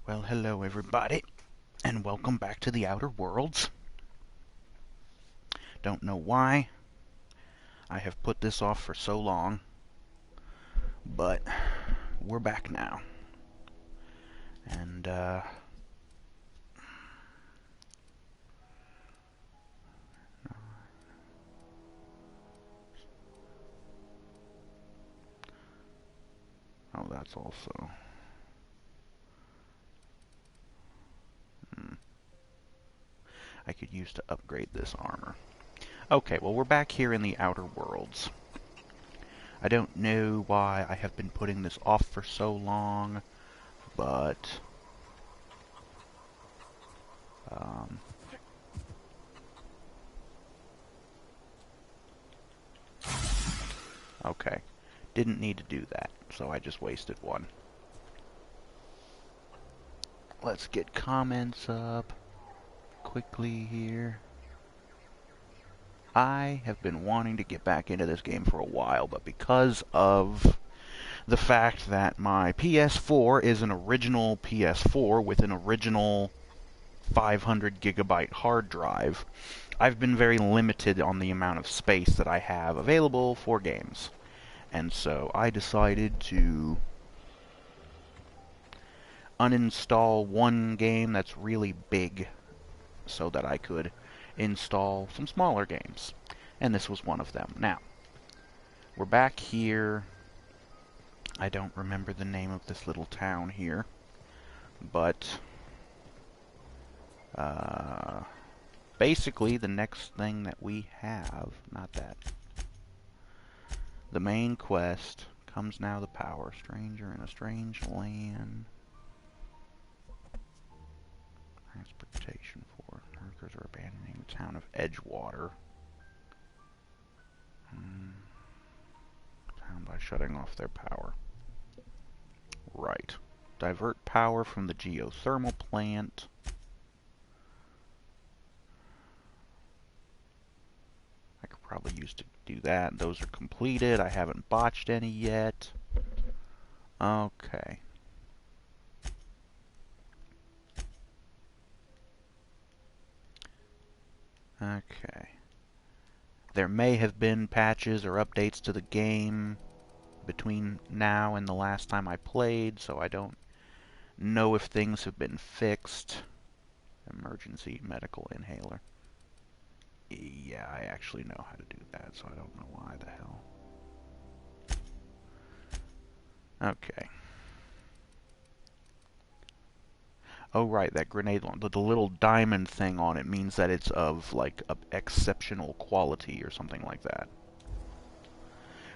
Well, hello everybody, and welcome back to the Outer Worlds. Don't know why I have put this off for so long, but we're back now. And, oh, that's also... I could use to upgrade this armor. Okay, well, we're back here in the Outer Worlds. I don't know why I have been putting this off for so long, but... okay. Didn't need to do that, so I just wasted one. Let's get comments up quickly here. I have been wanting to get back into this game for a while, but because of the fact that my PS4 is an original PS4 with an original 500 gigabyte hard drive, I've been very limited on the amount of space that I have available for games. And so I decided to uninstall one game that's really big so that I could install some smaller games. And this was one of them. Now, we're back here. I don't remember the name of this little town here, but basically the next thing that we have, not that, the main quest, comes now the power. Stranger in a strange land. Transportation for workers are abandoning the town of Edgewater. Town by shutting off their power. Right. Divert power from the geothermal plant. I could probably use to do that. Those are completed. I haven't botched any yet. Okay. Okay. There may have been patches or updates to the game between now and the last time I played, so I don't know if things have been fixed. Emergency medical inhaler. Yeah, I actually know how to do that, so I don't know why the hell. Okay. Oh, right, that grenade launcher. The little diamond thing on it means that it's of, like, exceptional quality or something like that.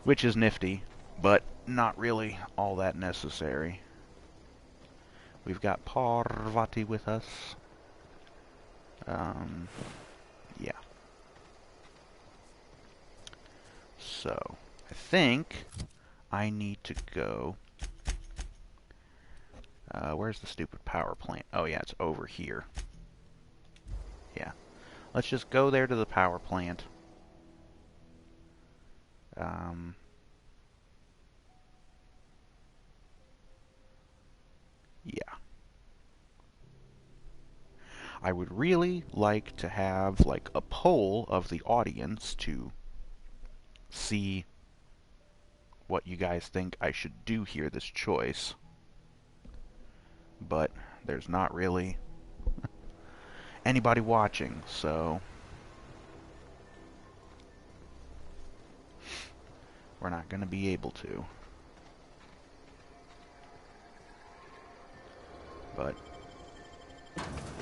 Which is nifty, but not really all that necessary. We've got Parvati with us. Yeah. So, I think I need to go... where's the stupid power plant? Oh yeah, it's over here. Yeah. Let's just go there to the power plant. Yeah. I would really like to have, like, a poll of the audience to see what you guys think I should do here, this choice. But there's not really anybody watching, so we're not going to be able to. But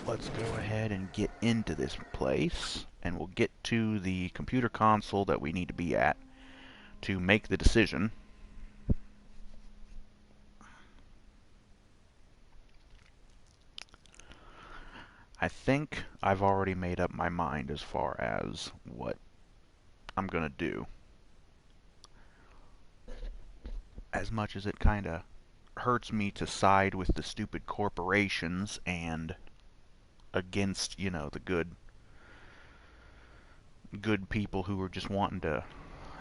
let's go ahead and get into this place, and we'll get to the computer console that we need to be at to make the decision. I think I've already made up my mind as far as what I'm gonna do. As much as it kinda hurts me to side with the stupid corporations and against, you know, the good people who are just wanting to...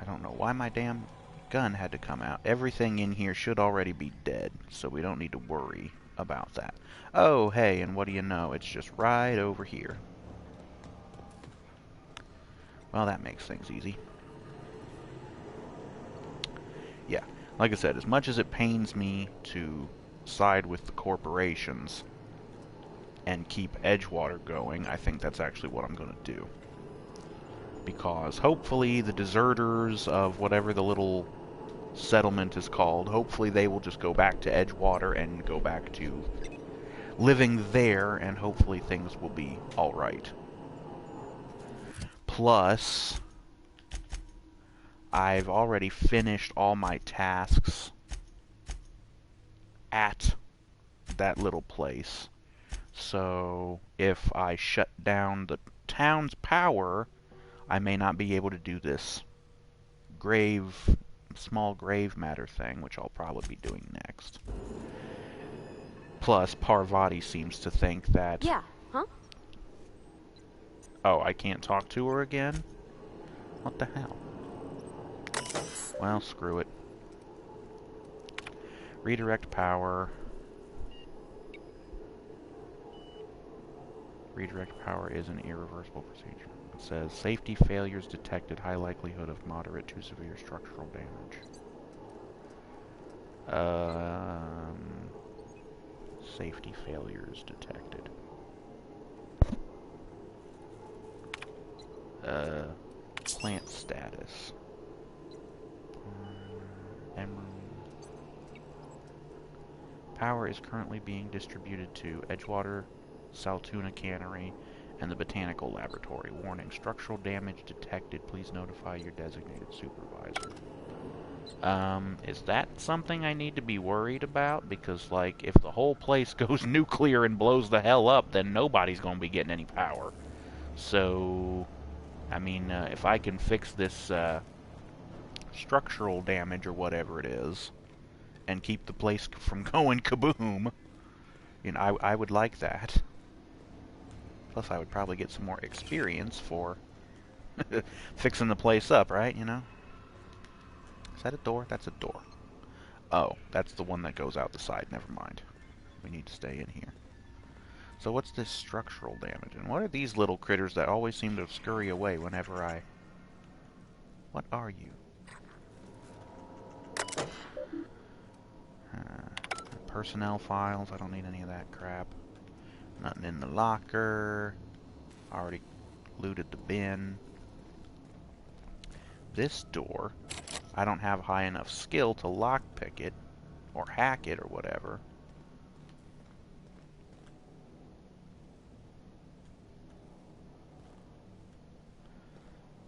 I don't know why my damn gun had to come out. Everything in here should already be dead, so we don't need to worry. about that. Oh, hey, and what do you know? It's just right over here. Well, that makes things easy. Yeah, like I said, as much as it pains me to side with the corporations and keep Edgewater going, I think that's actually what I'm going to do. Because hopefully the deserters of whatever the little settlement is called, hopefully they will just go back to Edgewater and go back to living there, and hopefully things will be alright. Plus, I've already finished all my tasks at that little place. So if I shut down the town's power, I may not be able to do this small grave matter thing, which I'll probably be doing next. Plus, Parvati seems to think that... Yeah, huh? Oh, I can't talk to her again? What the hell? Well, screw it. Redirect power. Redirect power is an irreversible procedure. It says, safety failures detected, high likelihood of moderate to severe structural damage. Safety failures detected. Plant status. Emerald. Power is currently being distributed to Edgewater, Saltuna Cannery, and the Botanical Laboratory. Warning, structural damage detected. Please notify your designated supervisor. Is that something I need to be worried about? Because, like, if the whole place goes nuclear and blows the hell up, then nobody's going to be getting any power. So, I mean, if I can fix this, structural damage or whatever it is, and keep the place from going kaboom, you know, I would like that. Plus, I would probably get some more experience for fixing the place up, right? You know? Is that a door? That's a door. Oh, that's the one that goes out the side. Never mind. We need to stay in here. So what's this structural damage? And what are these little critters that always seem to scurry away whenever I... What are you? Personnel files. I don't need any of that crap. Nothing in the locker. Already looted the bin. This door, I don't have high enough skill to lockpick it, or hack it, or whatever.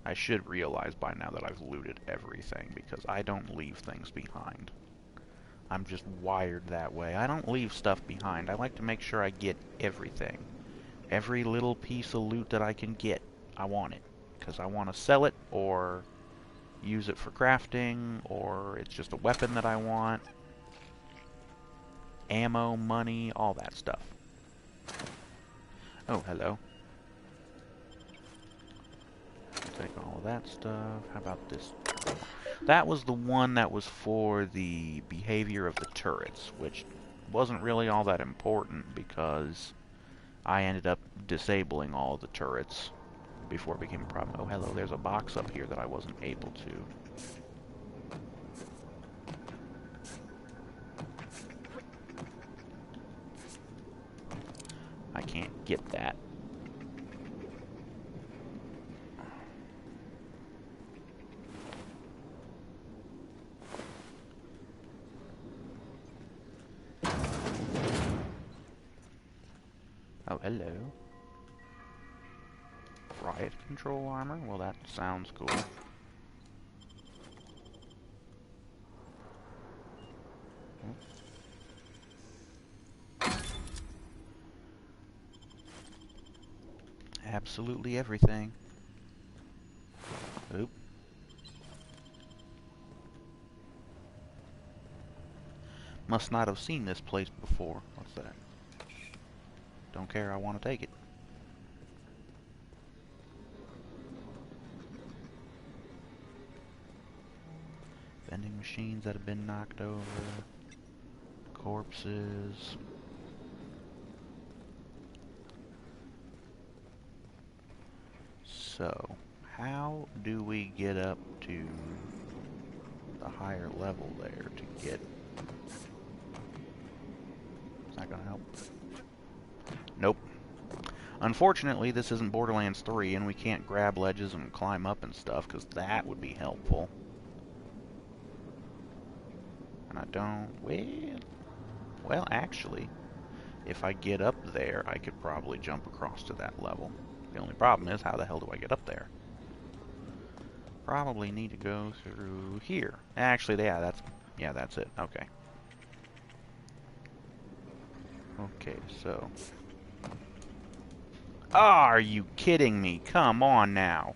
I should realize by now that I've looted everything, because I don't leave things behind. I'm just wired that way. I don't leave stuff behind. I like to make sure I get everything. Every little piece of loot that I can get, I want it. Because I want to sell it, or use it for crafting, or it's just a weapon that I want. Ammo, money, all that stuff. Oh, hello. Take all of that stuff. How about this? That was the one that was for the behavior of the turrets, which wasn't really all that important because I ended up disabling all the turrets before it became a problem. Oh, hello, there's a box up here that I wasn't able to. I can't get that. Oh, hello. Riot control armor? Well, that sounds cool. Absolutely everything. Oop. Must not have seen this place before. What's that? Don't care, I want to take it. Vending machines that have been knocked over. Corpses. so how do we get up to the higher level there to get... Is that gonna help? Nope. Unfortunately, this isn't Borderlands 3, and we can't grab ledges and climb up and stuff, because that would be helpful. And I don't... Well, actually, if I get up there, I could probably jump across to that level. The only problem is, how the hell do I get up there? Probably need to go through here. Actually, yeah, that's it. Okay. Okay, so... Oh, are you kidding me? Come on now.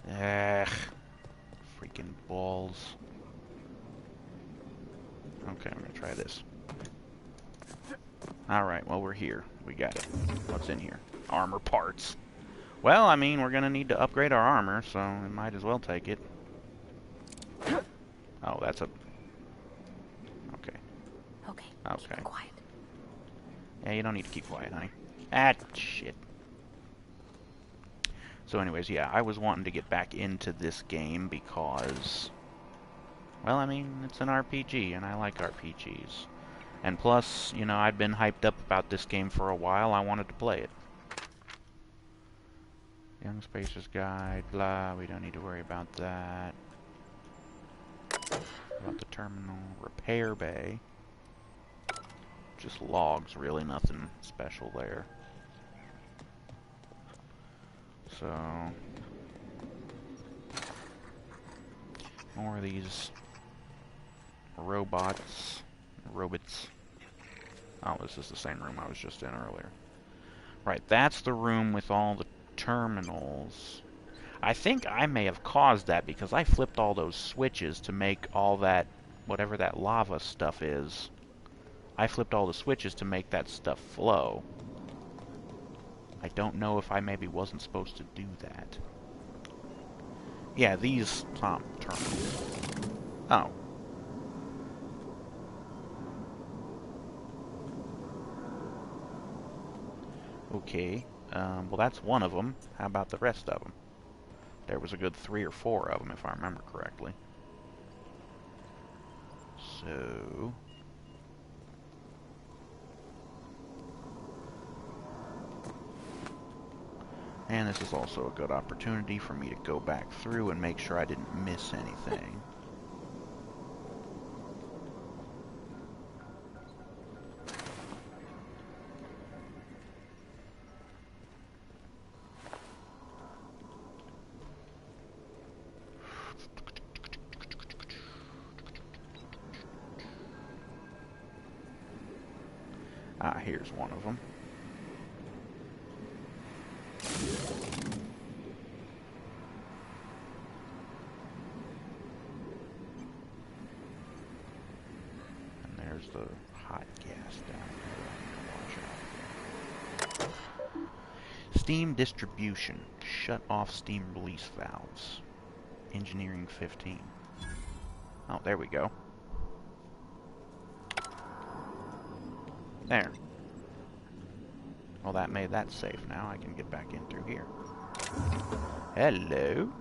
Ugh. Freaking balls. Okay, I'm gonna try this. Alright, well, we're here. We got it. What's in here? Armor parts. Well, I mean, we're gonna need to upgrade our armor, so we might as well take it. Oh, that's a... Okay. Okay. Okay. Keep quiet. Yeah, you don't need to keep quiet, honey. Ah, shit. So anyways, yeah, I was wanting to get back into this game because... Well, I mean, it's an RPG, and I like RPGs. And plus, you know, I'd been hyped up about this game for a while. I wanted to play it. Young Spacer's Guide, blah, we don't need to worry about that. About the terminal repair bay. Just logs, really nothing special there. So... more of these robots. Oh, this is the same room I was just in earlier. Right, that's the room with all the terminals. I think I may have caused that because I flipped all those switches to make all that, whatever that lava stuff is. I flipped all the switches to make that stuff flow. I don't know if I maybe wasn't supposed to do that. Yeah, these terminals. Oh. Okay. Well, that's one of them. How about the rest of them? There was a good 3 or 4 of them, if I remember correctly. So... and this is also a good opportunity for me to go back through and make sure I didn't miss anything. Ah, here's one of them. And there's the hot gas down here. Watch out. Steam distribution. Shut off steam release valves. Engineering 15. Oh, there we go. There. Well, that made that safe now. I can get back in through here. Hello.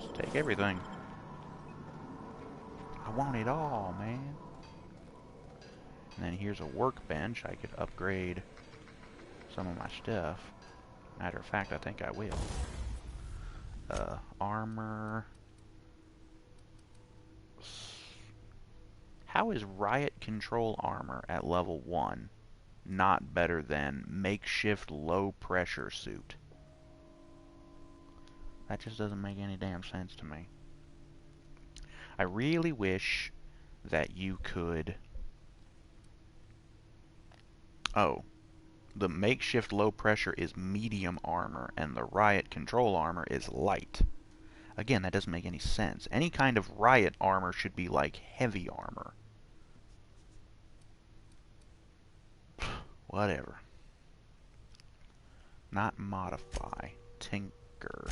Just take everything. I want it all, man. And then here's a workbench. I could upgrade some of my stuff. Matter of fact, I think I will. Armor... How is riot control armor at level 1 not better than makeshift low pressure suit? That just doesn't make any damn sense to me. I really wish that you could... Oh, the makeshift low pressure is medium armor and the riot control armor is light. Again, that doesn't make any sense. Any kind of riot armor should be like heavy armor. Whatever. Not modify. Tinker.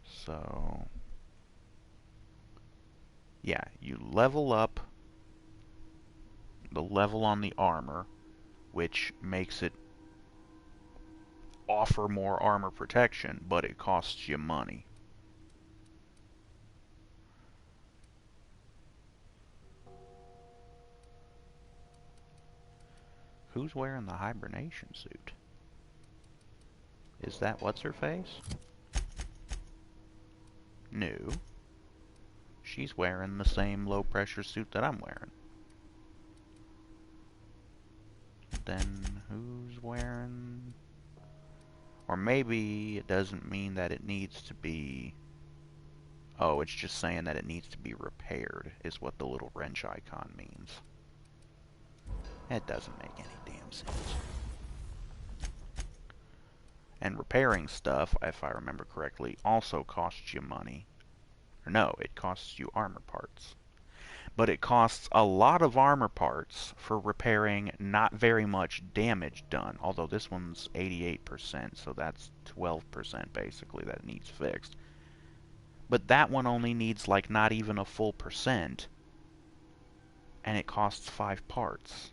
So... yeah, you level up the level on the armor, which makes it offer more armor protection, but it costs you money. Who's wearing the hibernation suit? Is that what's-her-face? No. She's wearing the same low-pressure suit that I'm wearing. Then who's wearing... Or maybe it doesn't mean that it needs to be... Oh, it's just saying that it needs to be repaired, is what the little wrench icon means. It doesn't make any damn sense. And repairing stuff, if I remember correctly, also costs you money. Or no, it costs you armor parts. But it costs a lot of armor parts for repairing not very much damage done. Although this one's 88%, so that's 12% basically that needs fixed. But that one only needs like not even a full percent. And it costs 5 parts.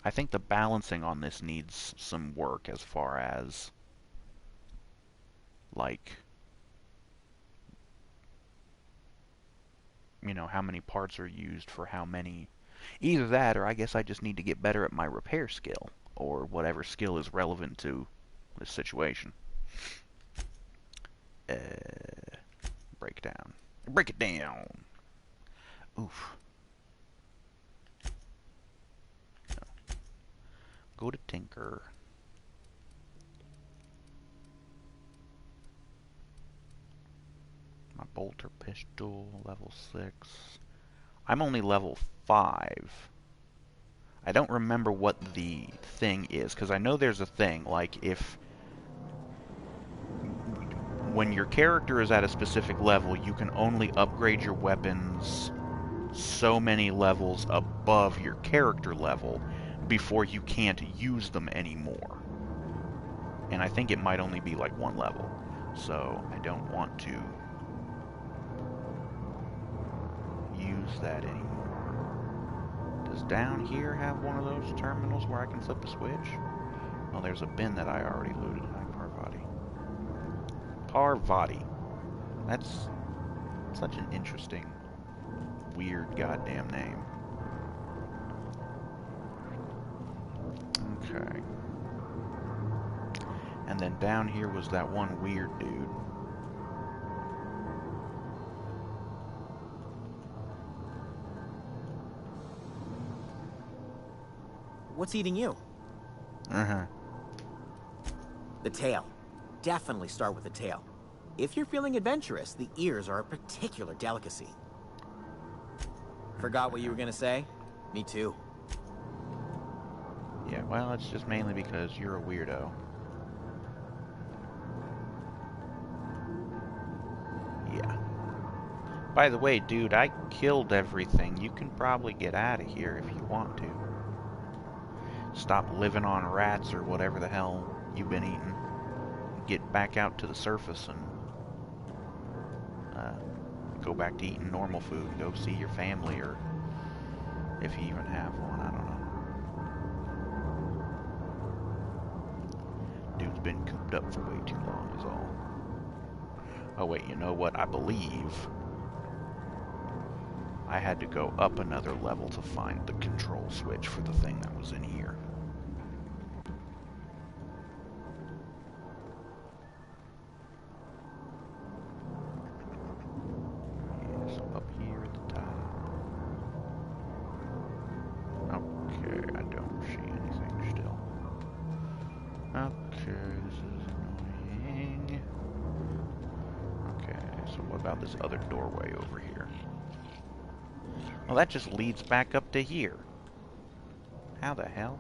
I think the balancing on this needs some work as far as like, you know, how many parts are used for how many. Either that, or I guess I just need to get better at my repair skill, or whatever skill is relevant to this situation. Break down. Break it down! Oof. No. Go to Tinker. My bolter pistol, level 6. I'm only level 5. I don't remember what the thing is, because I know there's a thing, like if... When your character is at a specific level, you can only upgrade your weapons so many levels above your character level before you can't use them anymore. And I think it might only be like 1 level. So I don't want to use that anymore. Does down here have one of those terminals where I can flip a switch? Oh, there's a bin that I already looted. Hi, Parvati. Parvati. That's such an interesting, weird goddamn name. Okay. And then down here was that one weird dude. What's eating you? Uh-huh. The tail. Definitely start with the tail. If you're feeling adventurous, the ears are a particular delicacy. Forgot what you were gonna say? Me too. Yeah, well, it's just mainly because you're a weirdo. Yeah. By the way, dude, I killed everything. You can probably get out of here if you want to. Stop living on rats or whatever the hell you've been eating. Get back out to the surface and go back to eating normal food. Go see your family, or if you even have one, I don't know. Dude's been cooped up for way too long is all. Oh wait, you know what? I believe I had to go up another level to find the control switch for the thing that was in here. Yeah, so up here at the top. Okay, I don't see anything still. Okay, this is annoying. Okay, so what about this other doorway over here? Well, that just leads back up to here. How the hell?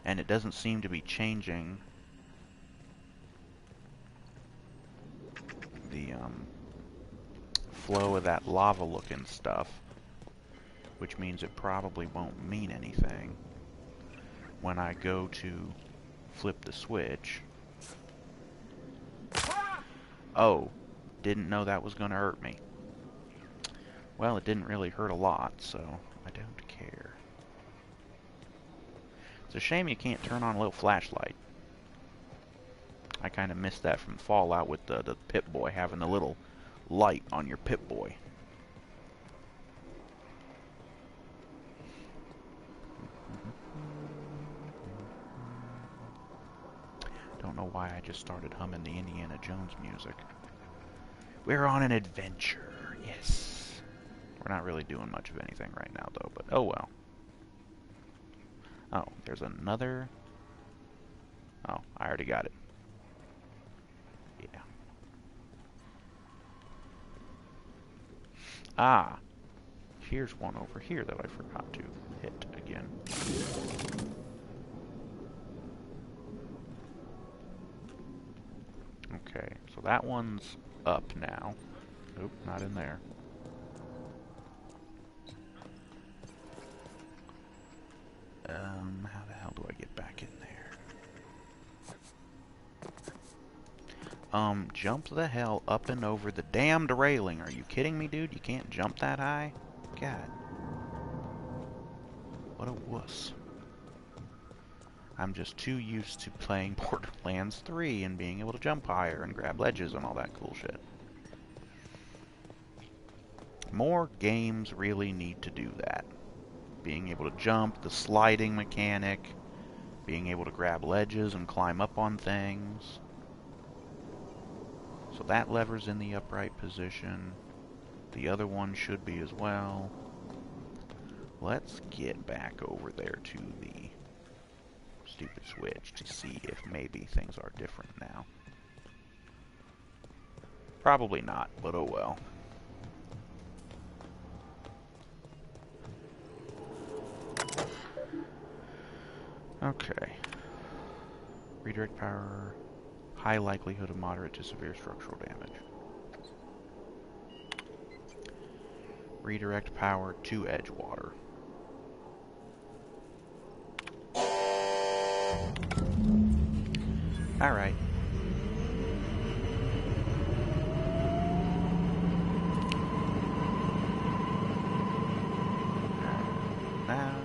And it doesn't seem to be changing the flow of that lava-looking stuff, which means it probably won't mean anything when I go to flip the switch. Oh, Didn't know that was going to hurt me. Well, it didn't really hurt a lot, so I don't care. It's a shame you can't turn on a little flashlight. I kind of missed that from Fallout with the Pip-Boy, having the little light on your Pip-Boy. Don't know why I just started humming the Indiana Jones music. We're on an adventure, yes. We're not really doing much of anything right now, though, but oh well. Oh, there's another... Oh, I already got it. Yeah. Ah, here's one over here that I forgot to hit again. Okay, so that one's up now. Nope, not in there. How the hell do I get back in there? Jump the hell up and over the damned railing. Are you kidding me, dude? You can't jump that high? God. What a wuss. I'm just too used to playing Borderlands 3 and being able to jump higher and grab ledges and all that cool shit. More games really need to do that. Being able to jump, the sliding mechanic, being able to grab ledges and climb up on things. So that lever's in the upright position. The other one should be as well. Let's get back over there to the stupid switch to see if maybe things are different now. Probably not, but oh well. Okay. Redirect power, high likelihood of moderate to severe structural damage. Redirect power to Edgewater. Alright. Now...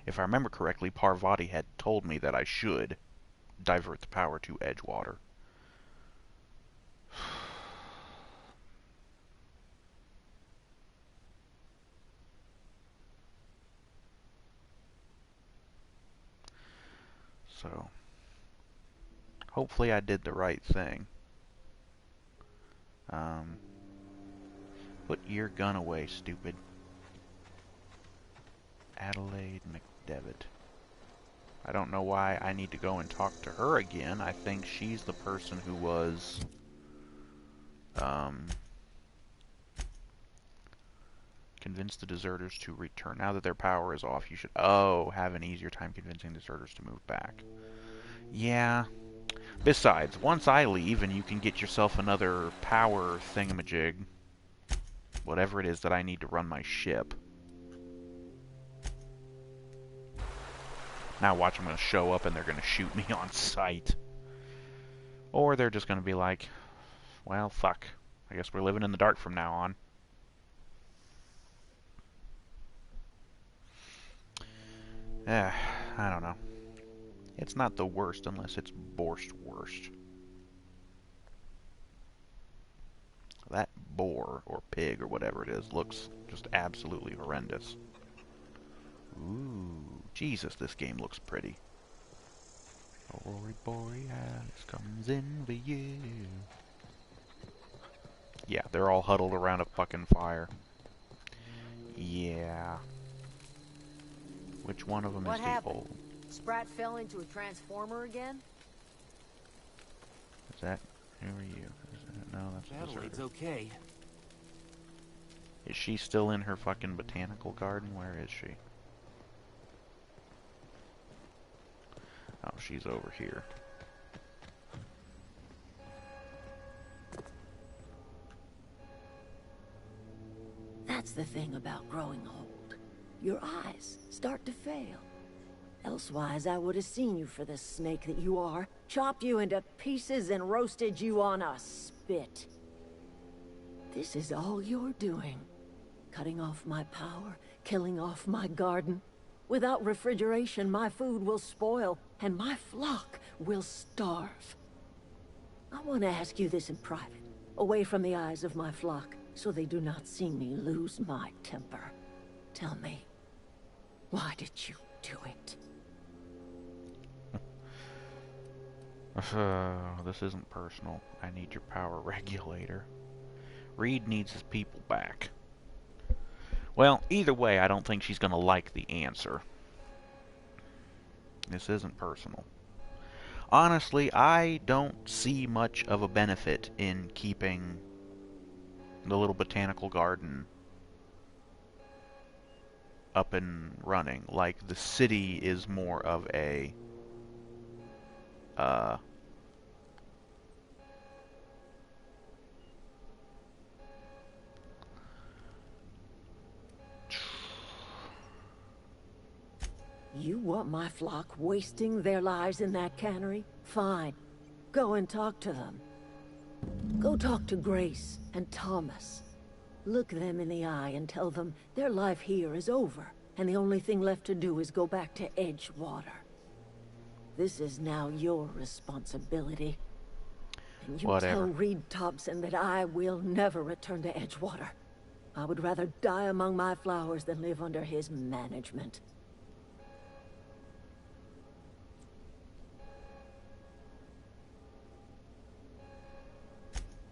If I remember correctly, Parvati had told me that I should divert the power to Edgewater. So, hopefully I did the right thing. Put your gun away, stupid. Adelaide McDevitt. I don't know why I need to go and talk to her again. I think she's the person who was, convince the deserters to return. Now that their power is off, you should, have an easier time convincing deserters to move back. Yeah. Besides, once I leave and you can get yourself another power thingamajig, whatever it is that I need to run my ship. Now watch, I'm going to show up and they're going to shoot me on sight. Or they're just going to be like, well, fuck. I guess we're living in the dark from now on. I don't know. It's not the worst unless it's Borscht worst. That boar, or pig, or whatever it is, looks just absolutely horrendous. Ooh, Jesus, this game looks pretty. Aurora Borealis comes in for you. Yeah, they're all huddled around a fucking fire. Yeah. Which one of them is the old? Sprat fell into a transformer again? Is that... Who are you? No, that's Adelaide's okay. Is she still in her fucking botanical garden? Where is she? Oh, she's over here. That's the thing about growing old. Your eyes start to fail. Elsewise, I would have seen you for the snake that you are, chopped you into pieces and roasted you on a spit. This is all you're doing. Cutting off my power, killing off my garden. Without refrigeration, my food will spoil, and my flock will starve. I want to ask you this in private, away from the eyes of my flock, so they do not see me lose my temper. Tell me, why did you do it? This isn't personal. I need your power regulator. Reed needs his people back. Well, either way, I don't think she's going to like the answer. This isn't personal. Honestly, I don't see much of a benefit in keeping the little botanical garden up and running. Like, the city is more of a You want my flock wasting their lives in that cannery? Fine. Go and talk to them. Go talk to Grace and Thomas. Look them in the eye and tell them their life here is over, and the only thing left to do is go back to Edgewater. This is now your responsibility. And you Whatever. tell Reed Thompson that I will never return to Edgewater. I would rather die among my flowers than live under his management.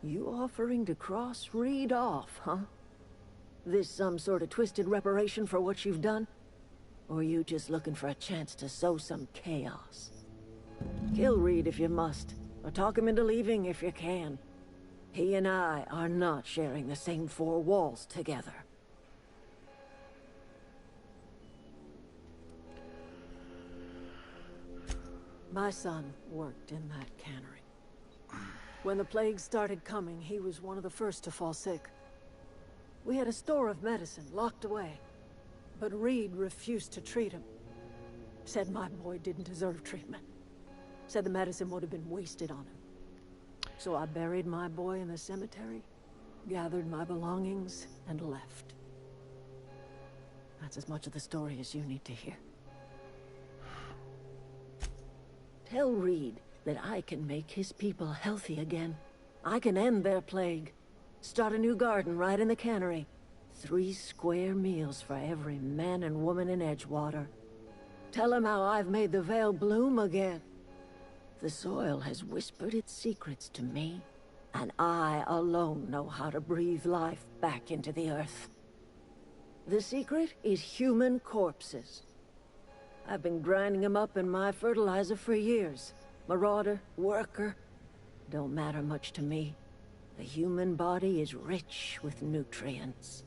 You offering to cross Reed off, huh? This some sort of twisted reparation for what you've done? Or you just looking for a chance to sow some chaos? Kill Reed if you must, or talk him into leaving if you can. He and I are not sharing the same four walls together. My son worked in that cannery. When the plague started coming, he was one of the first to fall sick. We had a store of medicine locked away, but Reed refused to treat him. Said my boy didn't deserve treatment. Said the medicine would have been wasted on him. So I buried my boy in the cemetery, gathered my belongings, and left. That's as much of the story as you need to hear. Tell Reed that I can make his people healthy again. I can end their plague. Start a new garden right in the cannery. 3 square meals for every man and woman in Edgewater. Tell him how I've made the Vale bloom again. The soil has whispered its secrets to me, and I alone know how to breathe life back into the earth. The secret is human corpses. I've been grinding them up in my fertilizer for years. Marauder, worker, don't matter much to me. The human body is rich with nutrients.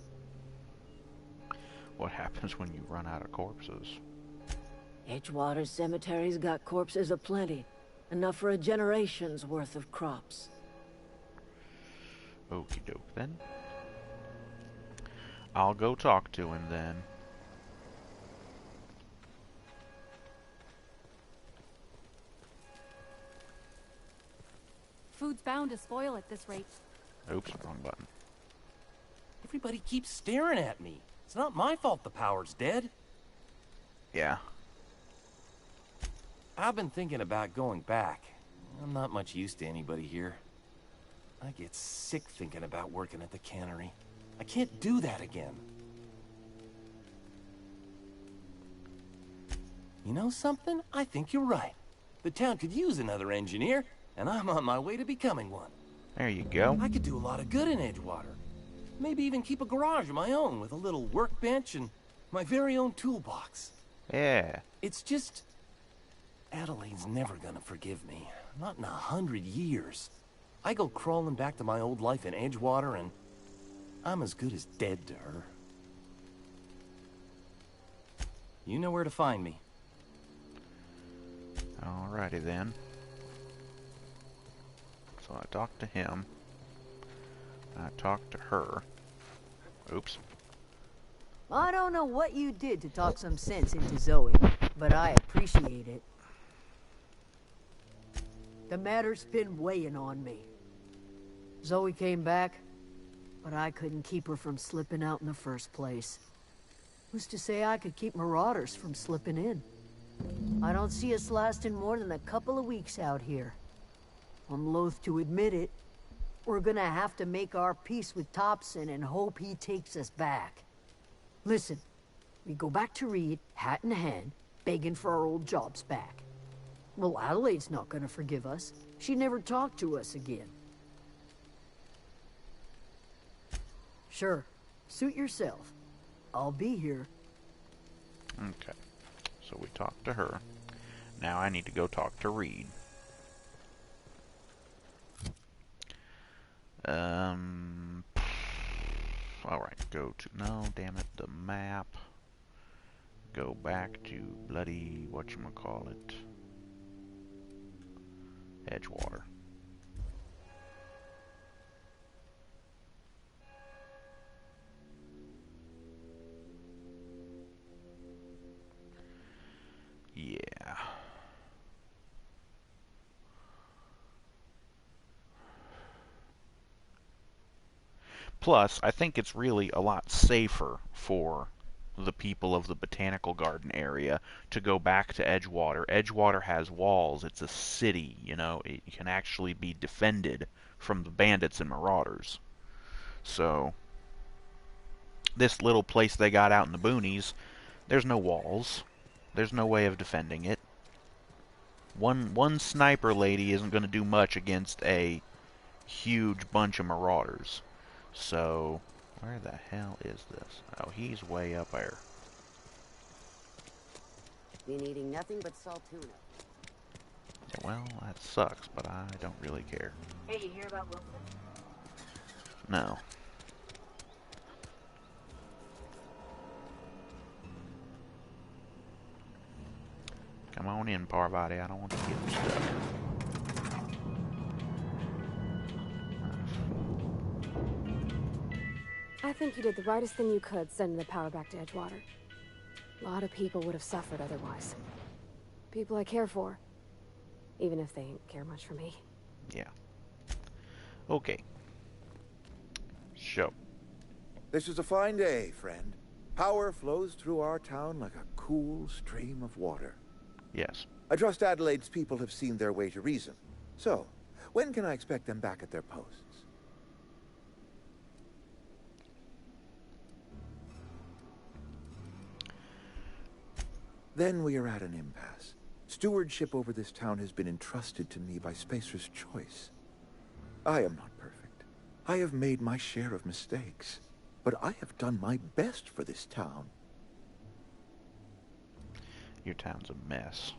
what happens when you run out of corpses. Edgewater Cemetery's got corpses aplenty. Enough for a generation's worth of crops. Okie doke then. I'll go talk to him then. Food's bound to spoil at this rate. Oops, wrong button. Everybody keeps staring at me. It's not my fault the power's dead. Yeah. I've been thinking about going back. I'm not much use to anybody here. I get sick thinking about working at the cannery. I can't do that again. You know something? I think you're right. The town could use another engineer, and I'm on my way to becoming one. There you go. I could do a lot of good in Edgewater. Maybe even keep a garage of my own with a little workbench and my very own toolbox. Yeah. It's just... Adelaide's never gonna forgive me. Not in 100 years. I go crawling back to my old life in Edgewater and I'm as good as dead to her. You know where to find me. Alrighty then. So I talked to him. I talked to her. Oops. I don't know what you did to talk some sense into Zoe, but I appreciate it. The matter's been weighing on me. Zoe came back, but I couldn't keep her from slipping out in the first place. Who's to say I could keep marauders from slipping in? I don't see us lasting more than a couple of weeks out here. I'm loath to admit it. We're gonna have to make our peace with Topson and hope he takes us back. Listen, we go back to Reed, hat in hand, begging for our old jobs back. Well, Adelaide's not gonna forgive us. She never talked to us again. Sure, suit yourself. I'll be here. Okay. So we talked to her. Now I need to go talk to Reed. Alright, go to... No, damn it, the map. Go back to bloody... whatchamacallit... Edgewater. Yeah. Plus, I think it's really a lot safer for the people of the Botanical Garden area to go back to Edgewater. Edgewater has walls. It's a city, you know. It can actually be defended from the bandits and marauders. So, this little place they got out in the boonies, there's no walls. There's no way of defending it. One sniper lady isn't going to do much against a huge bunch of marauders. So, where the hell is this? Oh, he's way up there. Been eating nothing but salt tuna. Well, that sucks, but I don't really care. Hey, you hear about Wilson? No. Come on in, Parvati. I don't want you to get stuck. I think you did the rightest thing you could, sending the power back to Edgewater. A lot of people would have suffered otherwise. People I care for. Even if they didn't care much for me. Yeah. Okay. So. This is a fine day, friend. Power flows through our town like a cool stream of water. Yes. I trust Adelaide's people have seen their way to reason. So, when can I expect them back at their posts? Then we are at an impasse. Stewardship over this town has been entrusted to me by Spacer's Choice. I am not perfect. I have made my share of mistakes. But I have done my best for this town. Your town's a mess.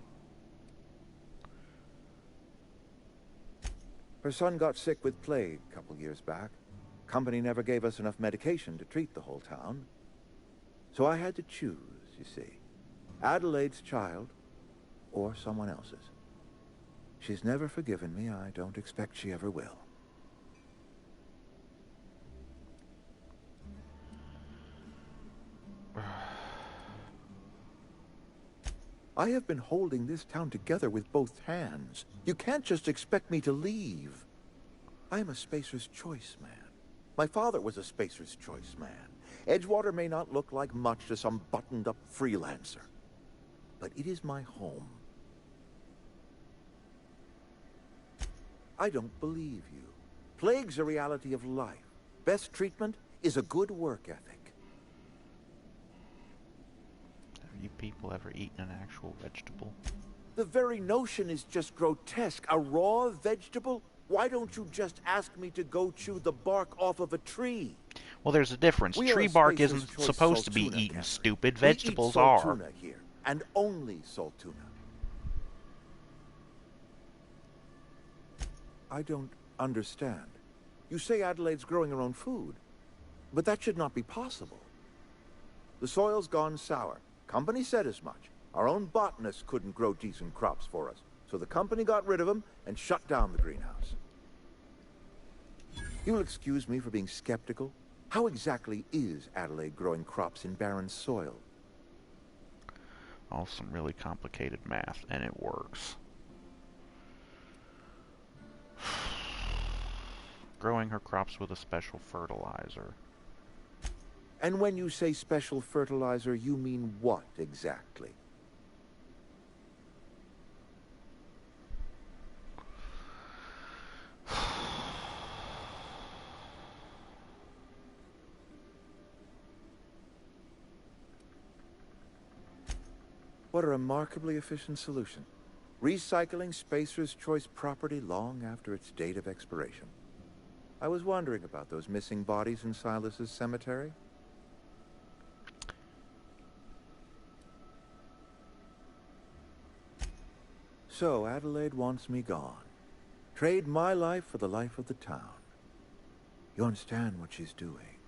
Her son got sick with plague a couple years back. Company never gave us enough medication to treat the whole town. So I had to choose, you see. Adelaide's child, or someone else's. She's never forgiven me. I don't expect she ever will. I have been holding this town together with both hands. You can't just expect me to leave. I am a Spacer's Choice man. My father was a Spacer's Choice man. Edgewater may not look like much to some buttoned-up freelancer, but it is my home. I don't believe you. Plague's a reality of life. Best treatment is a good work ethic. Have you people ever eaten an actual vegetable? The very notion is just grotesque. A raw vegetable? Why don't you just ask me to go chew the bark off of a tree? Well, there's a difference. We are Tree a bark Spacer's isn't Choice supposed to be Saltuna eaten, campers. stupid. We Vegetables eat are. Saltuna here, and only Saltuna. I don't understand. You say Adelaide's growing her own food, but that should not be possible. The soil's gone sour. Company said as much. Our own botanists couldn't grow decent crops for us, so the company got rid of them and shut down the greenhouse. You will excuse me for being skeptical. How exactly is Adelaide growing crops in barren soil? All some really complicated math, and it works. Growing her crops with a special fertilizer. And when you say special fertilizer, you mean what exactly? What a remarkably efficient solution. Recycling Spacer's Choice property long after its date of expiration. I was wondering about those missing bodies in Silas's cemetery. So Adelaide wants me gone. Trade my life for the life of the town. You understand what she's doing.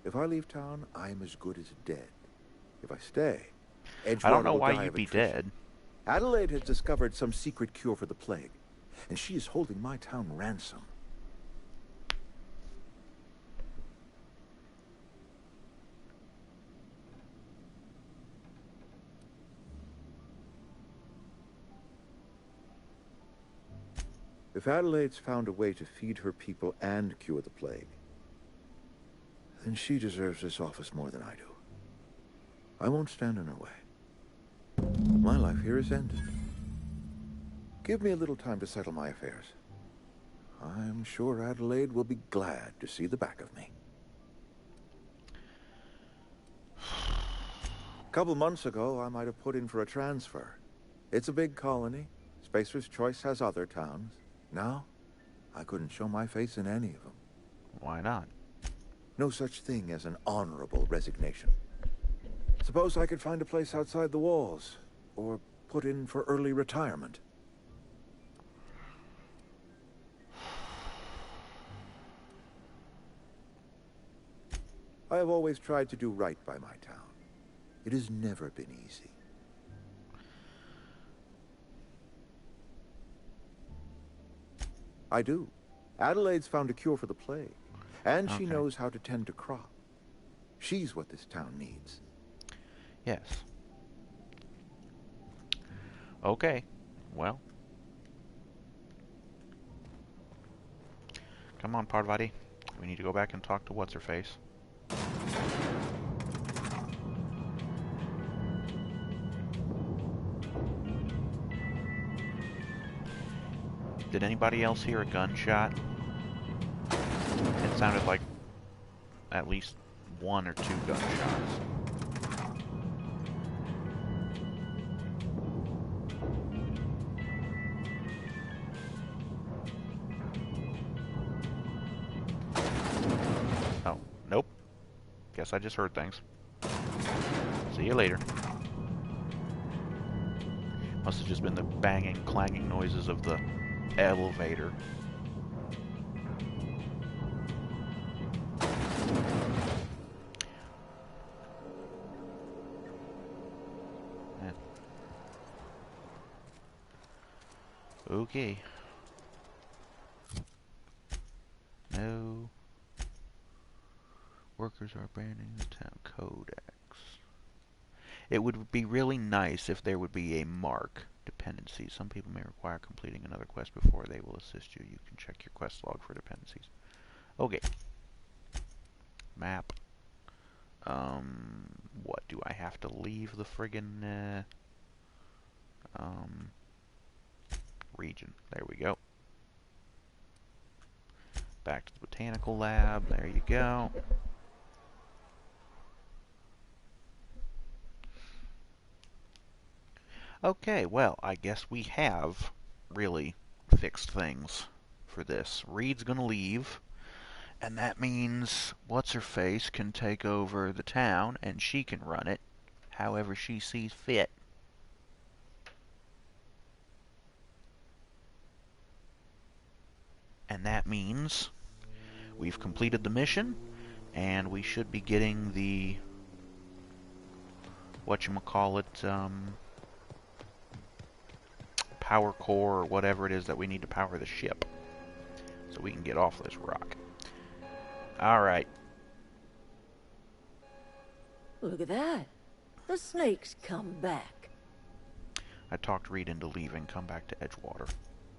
If I leave town, I am as good as dead. If I stay, Edgewater I don't know will why die you'd of be attrition. dead. Adelaide has discovered some secret cure for the plague, and she is holding my town ransom. If Adelaide's found a way to feed her people and cure the plague, then she deserves this office more than I do. I won't stand in her way. My life here is ended. Give me a little time to settle my affairs. I'm sure Adelaide will be glad to see the back of me. A couple months ago, I might have put in for a transfer. It's a big colony. Spacer's Choice has other towns. Now, I couldn't show my face in any of them. Why not? No such thing as an honorable resignation. Suppose I could find a place outside the walls, or put in for early retirement. I have always tried to do right by my town. It has never been easy. I do. Adelaide's found a cure for the plague, and she knows how to tend to crop. She's what this town needs. Yes. Okay. Well. Come on, Parvati. We need to go back and talk to What's-Her-Face. Did anybody else hear a gunshot? It sounded like at least one or two gunshots. Oh, nope. Guess I just heard things. See you later. Must have just been the banging, clanging noises of the elevator. Yeah. Okay. No. Workers are abandoning the town. Codex. It would be really nice if there would be a mark dependency. Some people may require completing another quest before they will assist you. You can check your quest log for dependencies. Okay. Map. What do I have to leave the friggin' region? There we go. Back to the botanical lab. There you go. Okay, well, I guess we have really fixed things for this. Reed's gonna leave, and that means What's-Her-Face can take over the town, and she can run it however she sees fit. And that means we've completed the mission, and we should be getting the whatchamacallit, power core or whatever it is that we need to power the ship so we can get off this rock. Alright. Look at that. The snake's come back. I talked Reed into leaving, come back to Edgewater.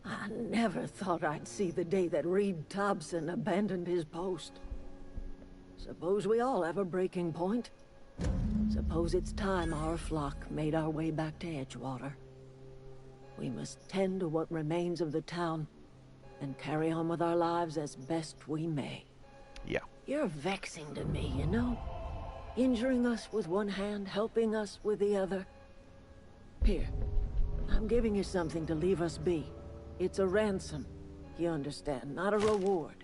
I never thought I'd see the day that Reed Thompson abandoned his post. Suppose we all have a breaking point. Suppose it's time our flock made our way back to Edgewater. We must tend to what remains of the town and carry on with our lives as best we may. Yeah. You're vexing to me, you know? Injuring us with one hand, helping us with the other. Here, I'm giving you something to leave us be. It's a ransom, you understand, not a reward.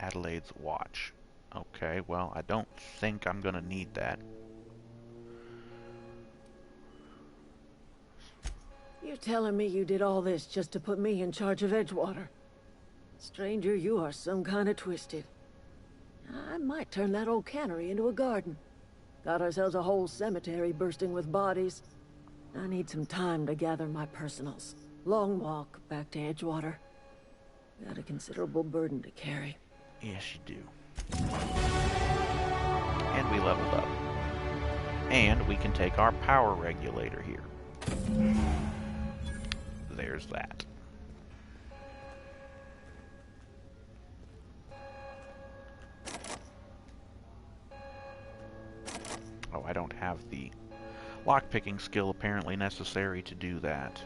Adelaide's watch. Okay, well, I don't think I'm gonna need that. You're telling me you did all this just to put me in charge of Edgewater? Stranger, you are some kind of twisted. I might turn that old cannery into a garden. Got ourselves a whole cemetery bursting with bodies. I need some time to gather my personals. Long walk back to Edgewater. Got a considerable burden to carry. Yes, you do. And we leveled up. And we can take our power regulator here. There's that. Oh, I don't have the lockpicking skill apparently necessary to do that.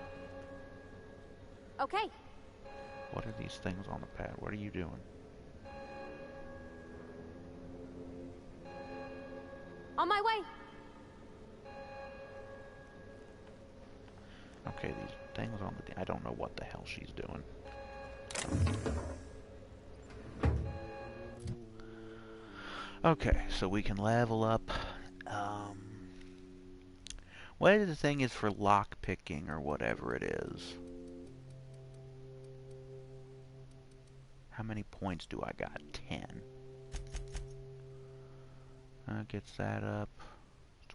Okay. What are these things on the pad? What are you doing? On my way. Okay, these things on the... I don't know what the hell she's doing. Okay, so we can level up. What the thing is for lockpicking or whatever it is? How many points do I got? 10. Gets that up.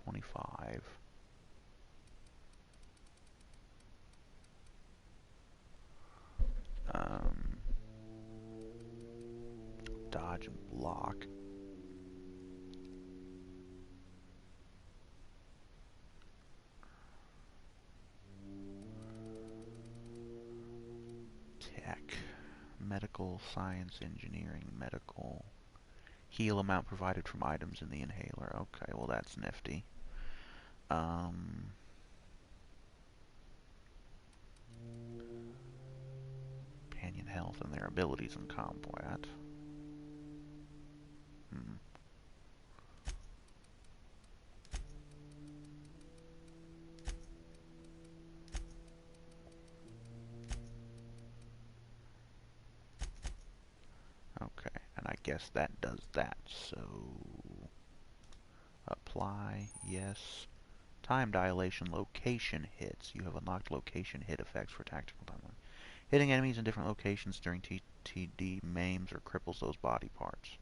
25. Dodge and block. Tech. Medical, science, engineering, medical. Heal amount provided from items in the inhaler. Okay, well that's nifty. Companion health and their abilities in combat. Okay, and I guess that does that, so... Apply, yes. Time dilation, location hits. You have unlocked location hit effects for tactical time. Hitting enemies in different locations during TTD maims or cripples those body parts.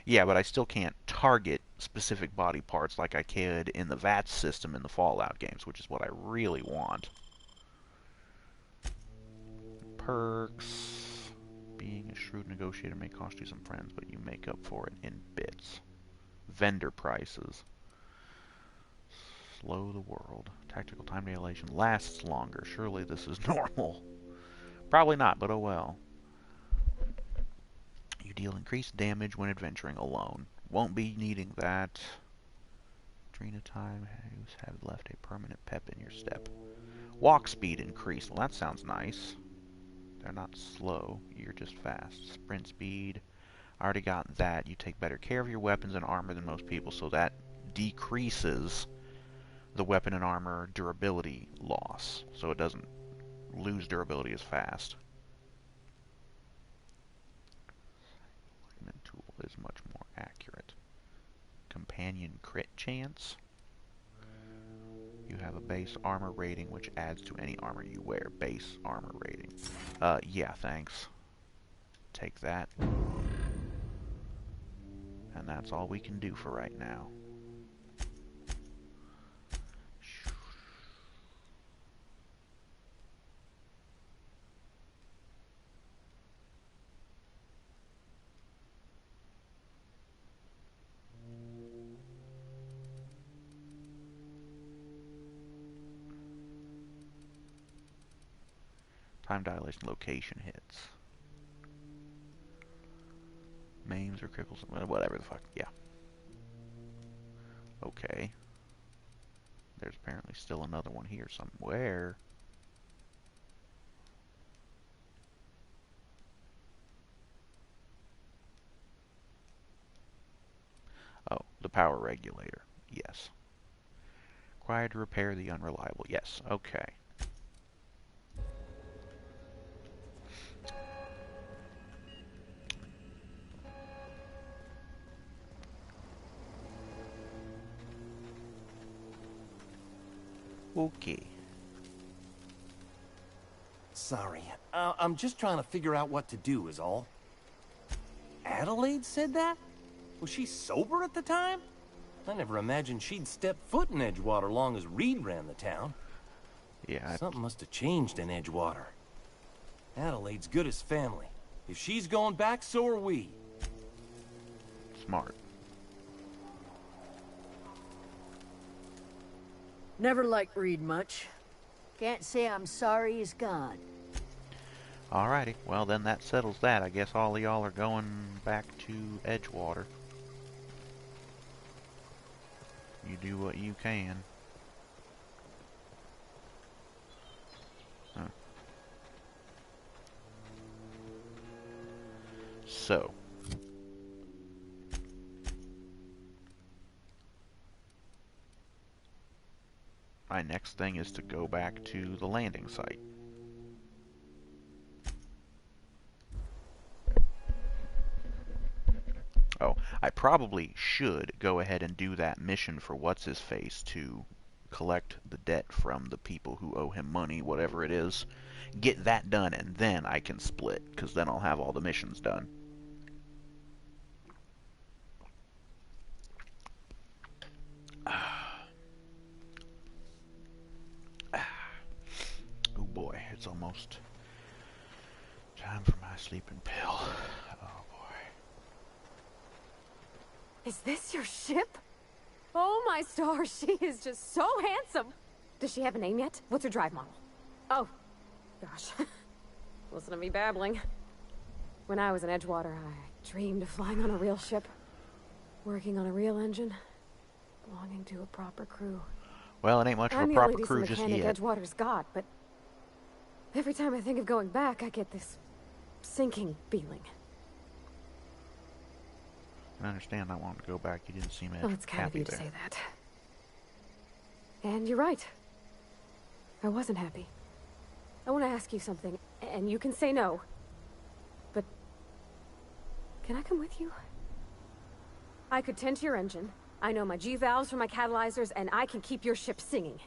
Yeah, but I still can't target specific body parts like I could in the VATS system in the Fallout games, which is what I really want. Perks. Being a shrewd negotiator may cost you some friends, but you make up for it in bits. Vendor prices. Slow the world. Tactical time dilation lasts longer. Surely this is normal. Probably not, but oh well. You deal increased damage when adventuring alone. Won't be needing that. Drina time have left a permanent pep in your step. Walk speed increased. Well, that sounds nice. They're not slow. You're just fast. Sprint speed. I already got that. You take better care of your weapons and armor than most people, so that decreases the weapon and armor durability loss. So it doesn't lose durability as fast. Alignment tool is much more accurate. Companion crit chance. You have a base armor rating which adds to any armor you wear. Base armor rating. Yeah, thanks. Take that. And that's all we can do for right now. Time dilation location hits. Maims or cripples, whatever the fuck, yeah. Okay. There's apparently still another one here somewhere. Oh, the power regulator. Yes. Required to repair the unreliable. Yes, okay. Okay. Sorry. I'm just trying to figure out what to do is all. Adelaide said that? Was she sober at the time? I never imagined she'd step foot in Edgewater long as Reed ran the town. Yeah. Something must have changed in Edgewater. Adelaide's good as family. If she's going back, so are we. Smart. Never liked Reed much. Can't say I'm sorry he's gone. Alrighty, well then that settles that. I guess all of y'all are going back to Edgewater. You do what you can. Huh. So. My next thing is to go back to the landing site. Oh, I probably should go ahead and do that mission for What's-His-Face to collect the debt from the people who owe him money, whatever it is. Get that done, and then I can split, because then I'll have all the missions done. Oh boy, it's almost time for my sleeping pill. Oh boy. Is this your ship? Oh my stars, she is just so handsome. Does she have a name yet? What's her drive model? Oh, gosh. Listen to me babbling. When I was in Edgewater, I dreamed of flying on a real ship. Working on a real engine. Belonging to a proper crew. Well, it ain't much of a proper crew just mechanic yet. Edgewater's got, but every time I think of going back, I get this sinking feeling. I understand I want to go back. You didn't seem Well, it's kind of happy you to there. say that. And you're right. I wasn't happy. I want to ask you something, and you can say no. But can I come with you? I could tend to your engine. I know my G-valves from my catalyzers, and I can keep your ship singing.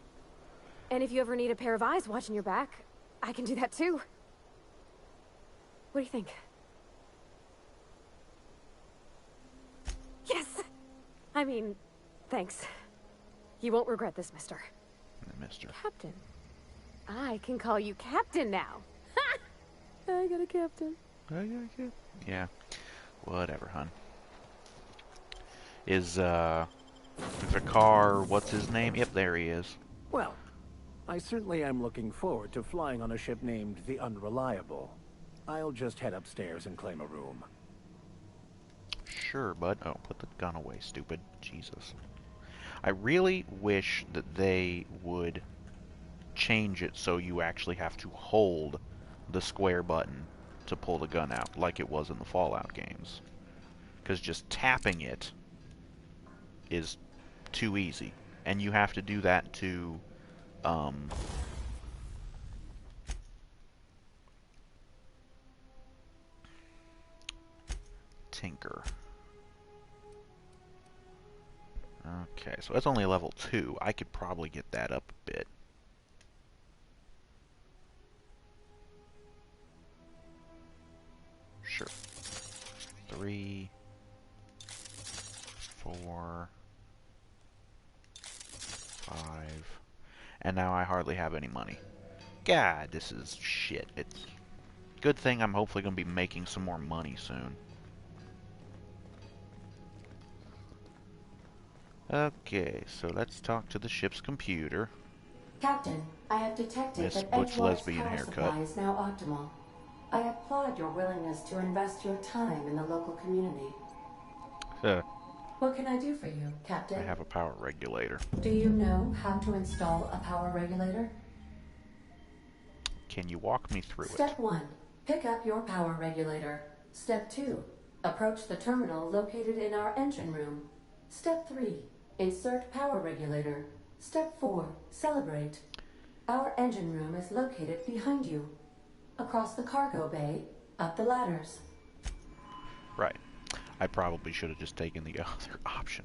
And if you ever need a pair of eyes watching your back, I can do that too. What do you think? Yes! I mean, thanks. You won't regret this, mister. Mister. Captain. I can call you Captain now. Ha! I got a captain. Yeah. Whatever, hun. Is, Vicar, what's his name? Yep, there he is. Well, I certainly am looking forward to flying on a ship named the Unreliable. I'll just head upstairs and claim a room. Sure, bud. Oh, put the gun away, stupid. Jesus. I really wish that they would change it so you actually have to hold the square button to pull the gun out, like it was in the Fallout games. Because just tapping it is too easy. And you have to do that to, Tinker. Okay, so that's only level 2. I could probably get that up a bit. Sure. 3, 4, 5, and now I hardly have any money. God, this is shit. It's good thing I'm hopefully going to be making some more money soon. Okay, so let's talk to the ship's computer. Captain, I have detected Miss that Butch Edgewater's lesbian power haircut. supply is now optimal. I applaud your willingness to invest your time in the local community. What can I do for you, Captain? I have a power regulator. Do you know how to install a power regulator? Can you walk me through Step 1. Pick up your power regulator. Step 2. Approach the terminal located in our engine room. Step 3. Insert power regulator. Step 4. Celebrate. Our engine room is located behind you. Across the cargo bay, up the ladders. Right. I probably should have just taken the other option.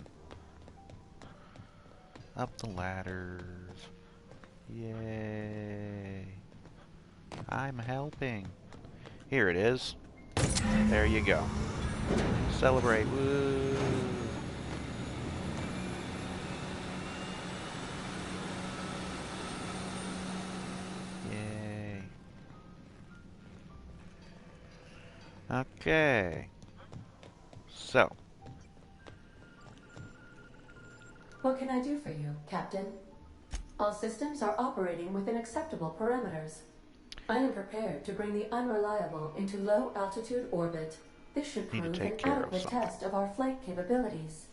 Up the ladders. Yay. I'm helping. Here it is. There you go. Celebrate. Woo. Yay. Okay. So. What can I do for you, Captain? All systems are operating within acceptable parameters. I am prepared to bring the Unreliable into low-altitude orbit. This should prove an adequate test of our flight capabilities.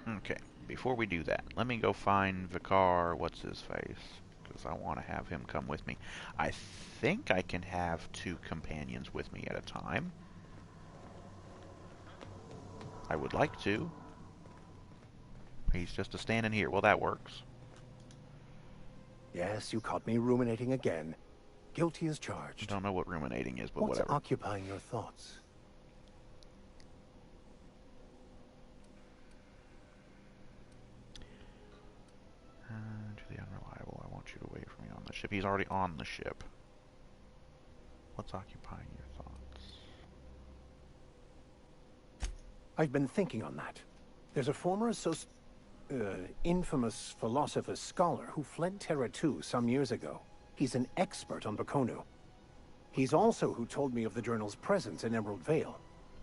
Okay, before we do that, let me go find Vicar, what's his face, because I want to have him come with me. I think I can have 2 companions with me at a time. I would like to. He's just standing here. Well, that works. Yes, you caught me ruminating again. Guilty as charged. I don't know what ruminating is, but What's whatever. occupying your thoughts? To the Unreliable, I want you to wait for me on the ship. He's already on the ship. What's occupying your thoughts? I've been thinking on that. There's a former infamous philosopher scholar who fled Terra 2 some years ago. He's an expert on Baconu. He's also who told me of the journal's presence in Emerald Vale.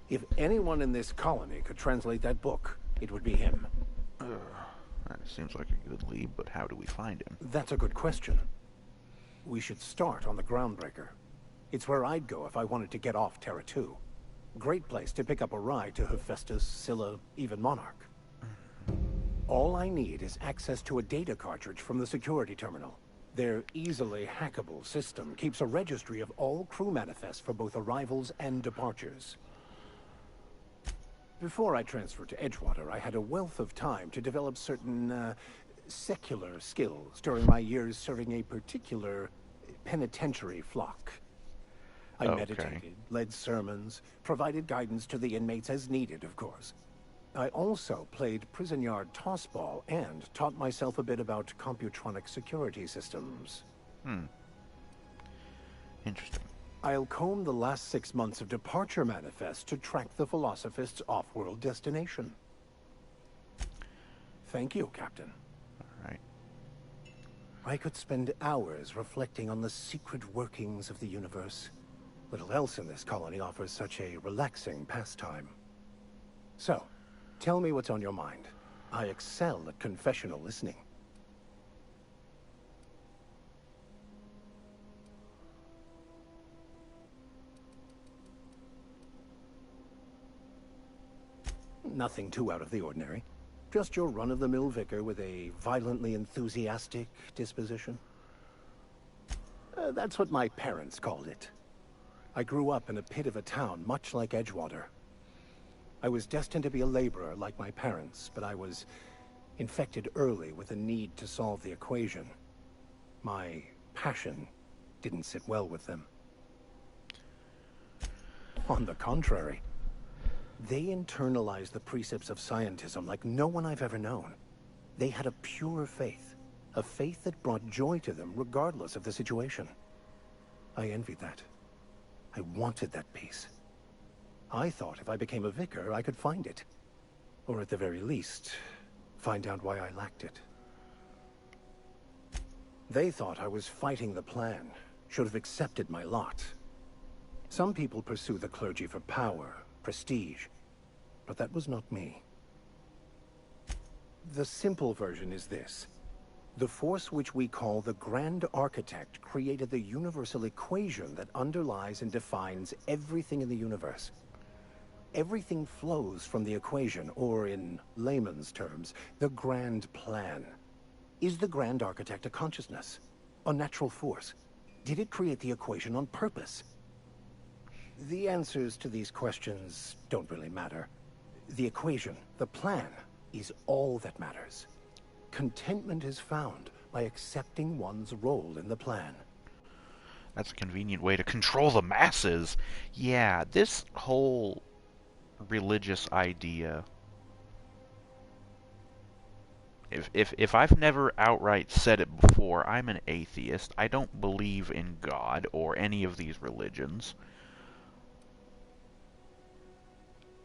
If anyone in this colony could translate that book, it would be him. That seems like a good lead, but how do we find him? That's a good question. We should start on the Groundbreaker. It's where I'd go if I wanted to get off Terra 2. Great place to pick up a ride to Hephaestus, Scylla, even Monarch. All I need is access to a data cartridge from the security terminal. Their easily hackable system keeps a registry of all crew manifests for both arrivals and departures. Before I transferred to Edgewater, I had a wealth of time to develop certain, secular skills during my years serving a particular penitentiary flock. I meditated, led sermons, provided guidance to the inmates as needed, of course. I also played prison yard tossball and taught myself a bit about computronic security systems. Interesting. I'll comb the last 6 months of departure manifest to track the Philosophist's off-world destination. Thank you, Captain. All right. I could spend hours reflecting on the secret workings of the universe. Little else in this colony offers such a relaxing pastime. So, tell me what's on your mind. I excel at confessional listening. Nothing too out of the ordinary. Just your run-of-the-mill vicar with a violently enthusiastic disposition. That's what my parents called it. I grew up in a pit of a town much like Edgewater. I was destined to be a laborer like my parents, but I was infected early with a need to solve the equation. My passion didn't sit well with them. On the contrary, they internalized the precepts of scientism like no one I've ever known. They had a pure faith, a faith that brought joy to them regardless of the situation. I envied that. I wanted that peace. I thought if I became a vicar, I could find it. Or at the very least, find out why I lacked it. They thought I was fighting the plan, should have accepted my lot. Some people pursue the clergy for power, prestige, but that was not me. The simple version is this. The force which we call the Grand Architect created the universal equation that underlies and defines everything in the universe. Everything flows from the equation, or in layman's terms, the Grand Plan. Is the Grand Architect a consciousness? A natural force? Did it create the equation on purpose? The answers to these questions don't really matter. The equation, the plan, is all that matters. Contentment is found by accepting one's role in the plan. That's a convenient way to control the masses. Yeah, this whole religious idea. If I've never outright said it before, I'm an atheist. I don't believe in God or any of these religions.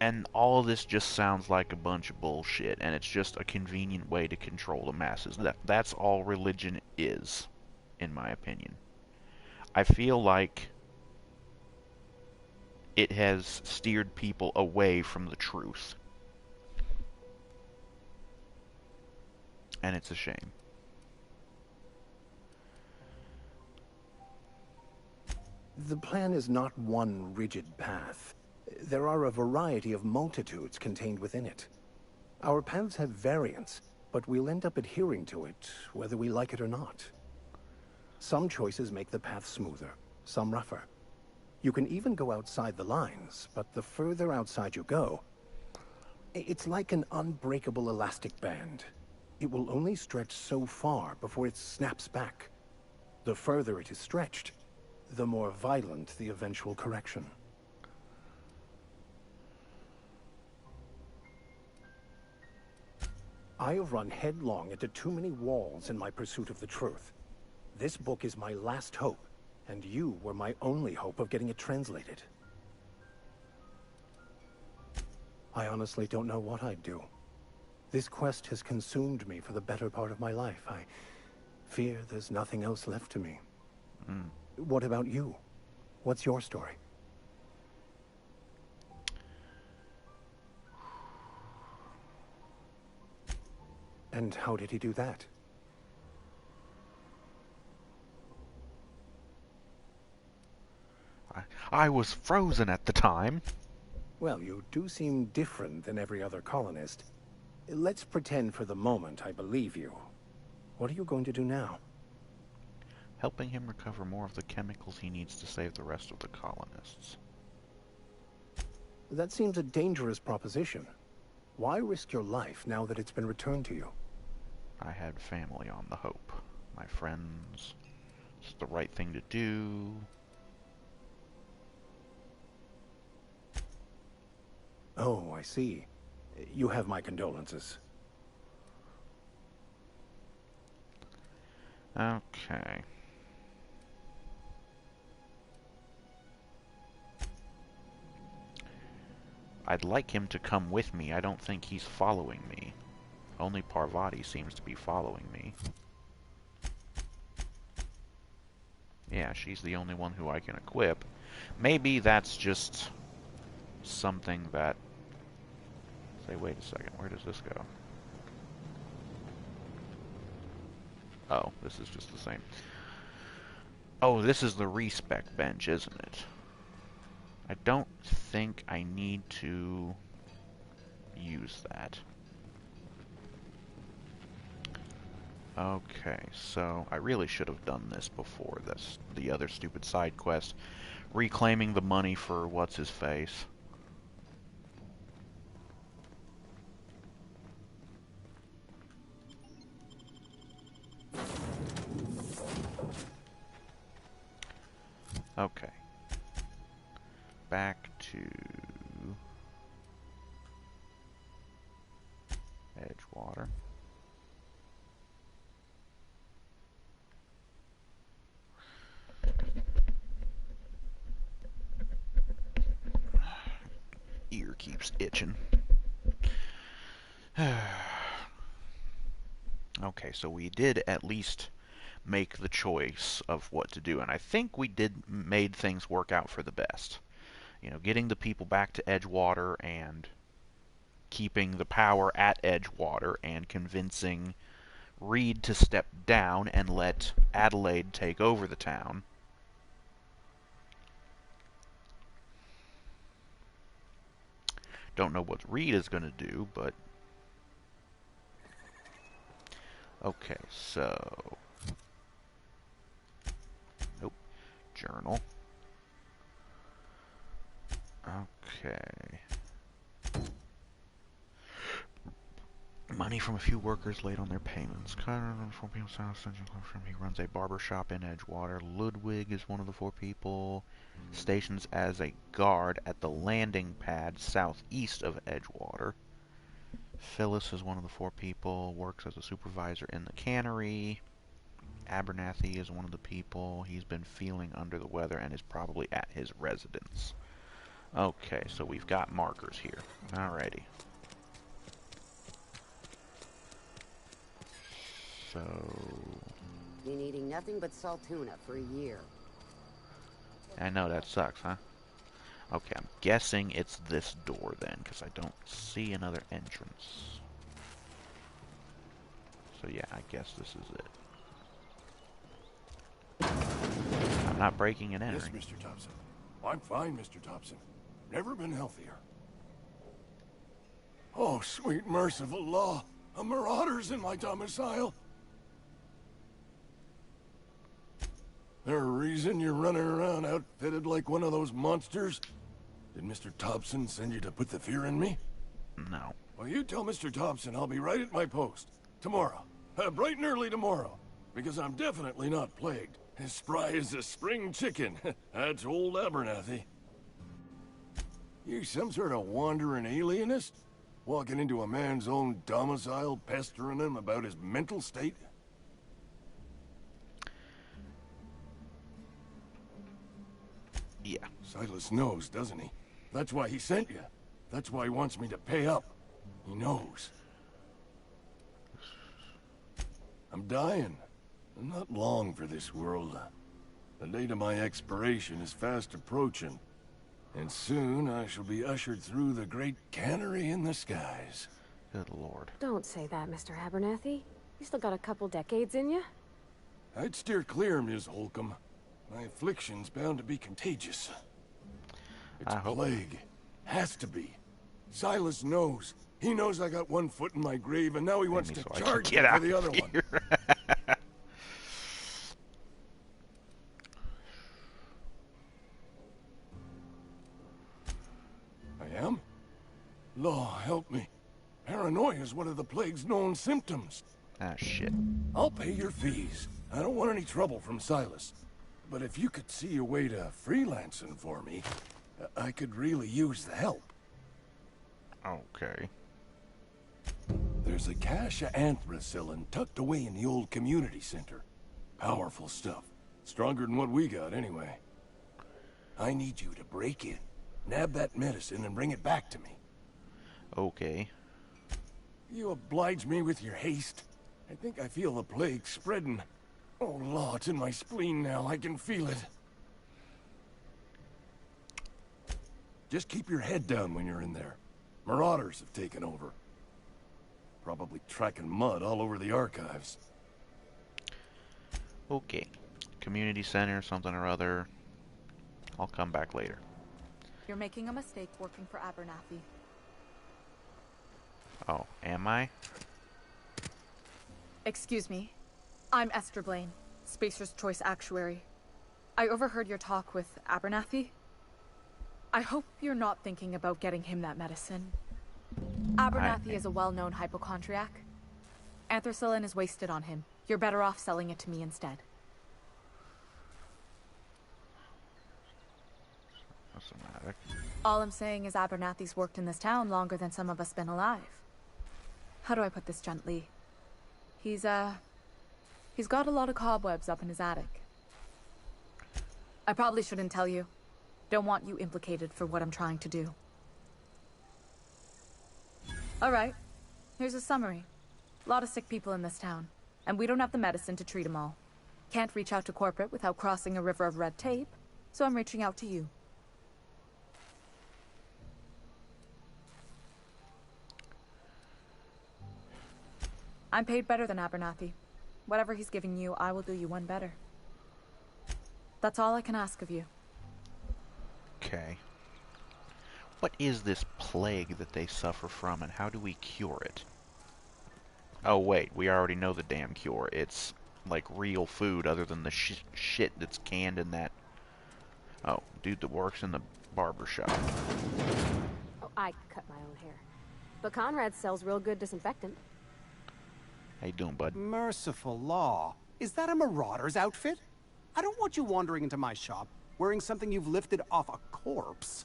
And all of this just sounds like a bunch of bullshit, and it's just a convenient way to control the masses. That's all religion is, in my opinion. I feel like it has steered people away from the truth. And it's a shame. The plan is not one rigid path. There are a variety of multitudes contained within it. Our paths have variance, but we'll end up adhering to it, whether we like it or not. Some choices make the path smoother, some rougher. You can even go outside the lines, but the further outside you go, it's like an unbreakable elastic band. It will only stretch so far before it snaps back. The further it is stretched, the more violent the eventual correction. I have run headlong into too many walls in my pursuit of the truth. This book is my last hope, and you were my only hope of getting it translated. I honestly don't know what I'd do. This quest has consumed me for the better part of my life. I fear there's nothing else left to me. What about you? What's your story? And how did he do that? I was frozen at the time. Well, you do seem different than every other colonist. Let's pretend for the moment I believe you. What are you going to do now? Helping him recover more of the chemicals he needs to save the rest of the colonists. That seems a dangerous proposition. Why risk your life now that it's been returned to you? I had family on the Hope. My friends. It's the right thing to do. Oh, I see. You have my condolences. Okay. I'd like him to come with me. I don't think he's following me. Only Parvati seems to be following me. Yeah, she's the only one who I can equip. Maybe that's just something that... Say, wait a second, where does this go? Oh, this is just the same. Oh, this is the respec bench, isn't it? I don't think I need to use that. Okay, so I really should have done this before this, the other stupid side quest. Reclaiming the money for what's-his-face. Okay. Back to Edgewater. Ear keeps itching. Okay, so we did at least make the choice of what to do, and I think we made things work out for the best. You know, getting the people back to Edgewater and keeping the power at Edgewater and convincing Reed to step down and let Adelaide take over the town. Don't know what Reed is going to do, but... Okay, so... Nope. Journal. Okay. Money from a few workers late on their payments. He runs a barber shop in Edgewater. Ludwig is one of the 4 people. Stations as a guard at the landing pad southeast of Edgewater. Phyllis is one of the 4 people. Works as a supervisor in the cannery. Abernathy is one of the people. He's been feeling under the weather and is probably at his residence. Okay, so we've got markers here. Alrighty. So... Been eating nothing but salt tuna for a year. I know, that sucks, huh? Okay, I'm guessing it's this door then, because I don't see another entrance. So yeah, I guess this is it. I'm not breaking and entering. Yes, Mr. Thompson. I'm fine, Mr. Thompson. Never been healthier. Oh, sweet merciful law. A marauder's in my domicile. There a reason you're running around outfitted like one of those monsters? Did Mr. Thompson send you to put the fear in me? No. Well, you tell Mr. Thompson I'll be right at my post. Tomorrow. Bright and early tomorrow. Because I'm definitely not plagued. As spry as a spring chicken. That's old Abernathy. You some sort of wandering alienist? Walking into a man's own domicile, pestering him about his mental state? Yeah. Silas knows, doesn't he? That's why he sent you. That's why he wants me to pay up. He knows. I'm dying. I'm not long for this world. The date of my expiration is fast approaching. And soon I shall be ushered through the great cannery in the skies. Good lord. Don't say that, Mr. Abernathy. You still got a couple decades in you. I'd steer clear, Ms. Holcomb. My affliction's bound to be contagious. It's plague. Has to be. Silas knows. He knows I got one foot in my grave, and now he wants to charge me for the other one. I am? Law, help me. Paranoia is one of the plague's known symptoms. Ah, shit. I'll pay your fees. I don't want any trouble from Silas. But if you could see a way to freelancing for me, I could really use the help. Okay. There's a cache of anthracillin tucked away in the old community center. Powerful stuff. Stronger than what we got, anyway. I need you to break in, nab that medicine, and bring it back to me. Okay. You oblige me with your haste. I think I feel the plague spreading. Oh, Law, it's in my spleen now. I can feel it. Just keep your head down when you're in there. Marauders have taken over. Probably tracking mud all over the archives. Okay. Community center, something or other. I'll come back later. You're making a mistake working for Abernathy. Oh, am I? Excuse me. I'm Esther Blaine, Spacer's Choice Actuary. I overheard your talk with Abernathy. I hope you're not thinking about getting him that medicine. Abernathy is a well-known hypochondriac. Anthracillin is wasted on him. You're better off selling it to me instead. All I'm saying is Abernathy's worked in this town longer than some of us been alive. How do I put this gently? He's got a lot of cobwebs up in his attic. I probably shouldn't tell you. Don't want you implicated for what I'm trying to do. Alright, here's a summary. A lot of sick people in this town, and we don't have the medicine to treat them all. Can't reach out to corporate without crossing a river of red tape, so I'm reaching out to you. I'm paid better than Abernathy. Whatever he's giving you, I will do you one better. That's all I can ask of you. Okay. What is this plague that they suffer from, and how do we cure it? Oh wait, we already know the damn cure. It's like real food other than the shit that's canned in that... Oh, dude that works in the barber shop. Oh, I cut my own hair. But Conrad sells real good disinfectant. How you doing, bud? Merciful law. Is that a marauder's outfit? I don't want you wandering into my shop wearing something you've lifted off a corpse.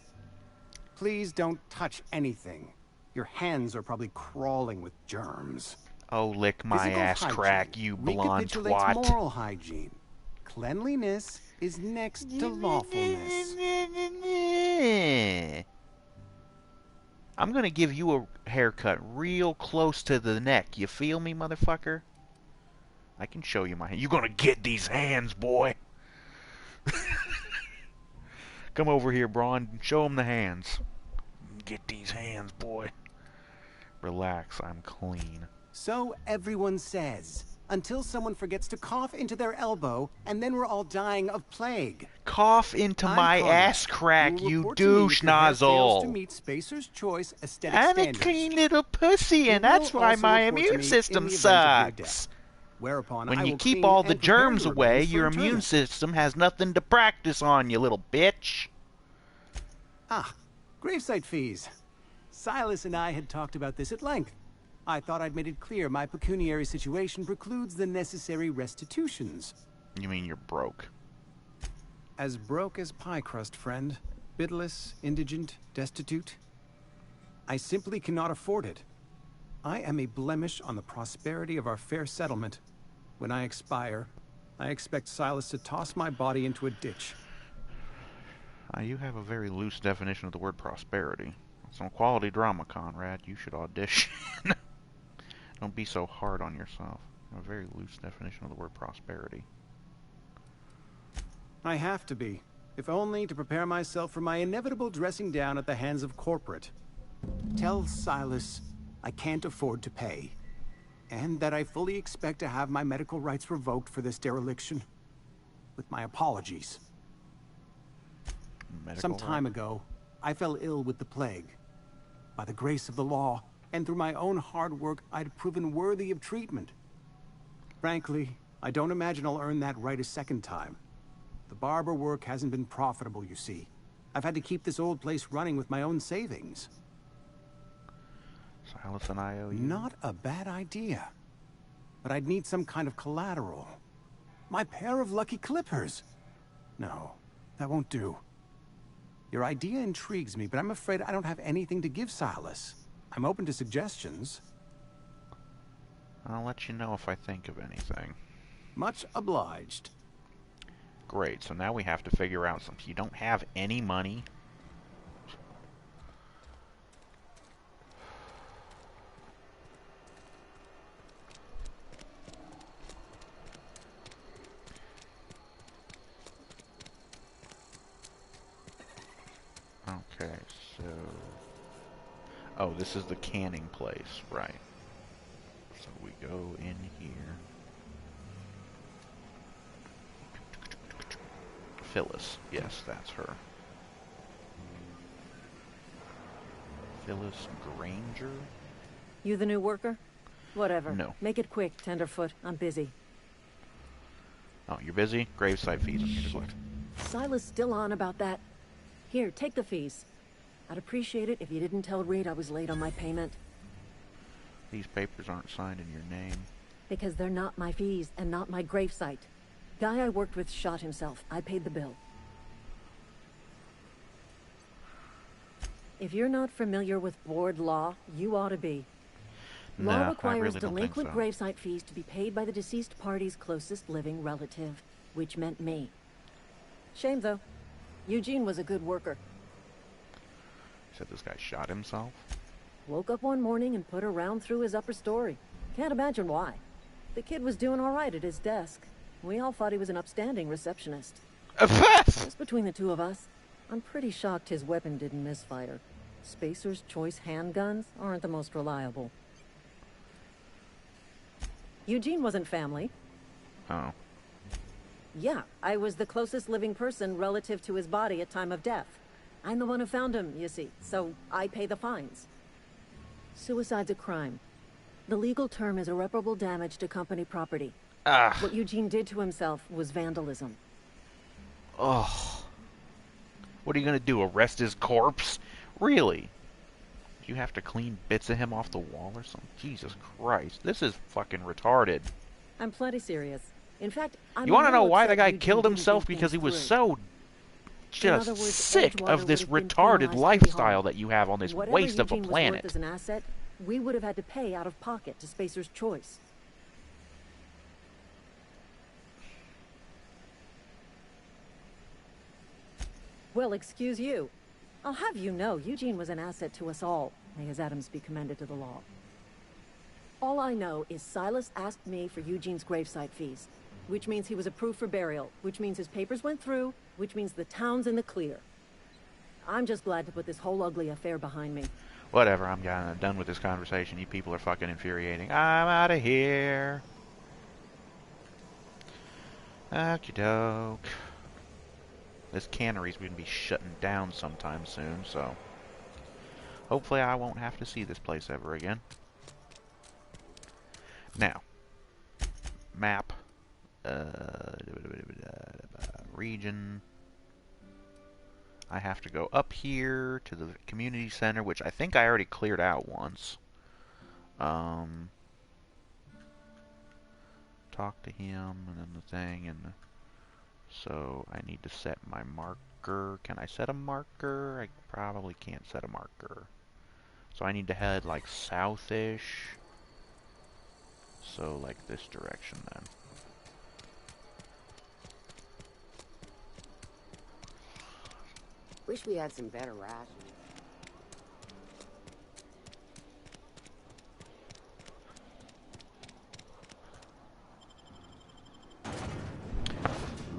Please don't touch anything. Your hands are probably crawling with germs. Oh, lick my Physical ass hygiene crack, you blonde recapitulates twat. moral hygiene. Cleanliness is next to lawfulness. I'm gonna give you a haircut real close to the neck. You feel me, motherfucker? I can show you my hand. You're gonna get these hands, boy. Come over here, Braun. Show him the hands. Get these hands, boy. Relax, I'm clean. So everyone says, until someone forgets to cough into their elbow, and then we're all dying of plague. Cough into my Conrad. ass crack, will you report to me if douche your hair fails nozzle. to meet Spacer's Choice aesthetic I'm standards. a clean little pussy, and You that's will why also my report to me immune in system the event of your sucks. death. Whereupon When I you will keep clean all the and prepare germs your away, remains for your immune internment. system has nothing to practice on, you little bitch. Ah, gravesite fees. Silas and I had talked about this at length. I thought I'd made it clear my pecuniary situation precludes the necessary restitutions. You mean you're broke? As broke as pie crust, friend. Bidless, indigent, destitute. I simply cannot afford it. I am a blemish on the prosperity of our fair settlement. When I expire, I expect Silas to toss my body into a ditch. You have a very loose definition of the word prosperity. Some quality drama, Conrad. You should audition. Don't be so hard on yourself. A very loose definition of the word prosperity. I have to be, if only to prepare myself for my inevitable dressing down at the hands of corporate. Tell Silas I can't afford to pay, and that I fully expect to have my medical rights revoked for this dereliction. With my apologies. Some time ago, I fell ill with the plague. By the grace of the law, and through my own hard work, I'd proven worthy of treatment. Frankly, I don't imagine I'll earn that right a second time. The barber work hasn't been profitable, you see. I've had to keep this old place running with my own savings. Silas and I owe you. Not a bad idea. But I'd need some kind of collateral. My pair of lucky clippers. No, that won't do. Your idea intrigues me, but I'm afraid I don't have anything to give Silas. I'm open to suggestions. I'll let you know if I think of anything. Much obliged. Great, so now we have to figure out something. You don't have any money. Okay, so... Oh, this is the canning place, right. So we go in here. Phyllis. Yes, that's her. Phyllis Granger? You the new worker? Whatever. No. Make it quick, Tenderfoot. I'm busy. Oh, you're busy? Graveside fees. Let me just look. Silas still on about that. Here, take the fees. I'd appreciate it if you didn't tell Reed I was late on my payment. These papers aren't signed in your name. Because they're not my fees and not my gravesite. Guy I worked with shot himself. I paid the bill. If you're not familiar with board law, you ought to be. Law Nah, requires I really don't think delinquent so. gravesite fees to be paid by the deceased party's closest living relative, which meant me. Shame, though. Eugene was a good worker. You said this guy shot himself? Woke up one morning and put a round through his upper story. Can't imagine why. The kid was doing all right at his desk. We all thought he was an upstanding receptionist. Just between the two of us, I'm pretty shocked his weapon didn't misfire. Spacer's Choice handguns aren't the most reliable. Eugene wasn't family. Oh. Yeah, I was the closest living person relative to his body at time of death. I'm the one who found him, you see, so I pay the fines. Suicide's a crime. The legal term is irreparable damage to company property. What Eugene did to himself was vandalism. Oh. What are you gonna do, arrest his corpse? Really? You have to clean bits of him off the wall or something? Jesus Christ, this is fucking retarded. I'm plenty serious. In fact, you want to know why the guy killed himself? Because he was so just sick of this retarded lifestyle that you have on this waste of a planet. As an asset, we would have had to pay out of pocket to Spacer's Choice. Well, excuse you. I'll have you know, Eugene was an asset to us all. May his atoms be commended to the law. All I know is Silas asked me for Eugene's gravesite fees, which means he was approved for burial, which means his papers went through, which means the town's in the clear. I'm just glad to put this whole ugly affair behind me. Whatever, I'm done with this conversation. You people are fucking infuriating. I'm out of here. Okie doke. This cannery's going to be shutting down sometime soon, so hopefully I won't have to see this place ever again. Now, map, region. I have to go up here to the community center, which I think I already cleared out once. Talk to him, and then the thing, and so I need to set my marker. Can I set a marker? I probably can't set a marker. So I need to head like south-ish. So like this direction then. Wish we had some better rations.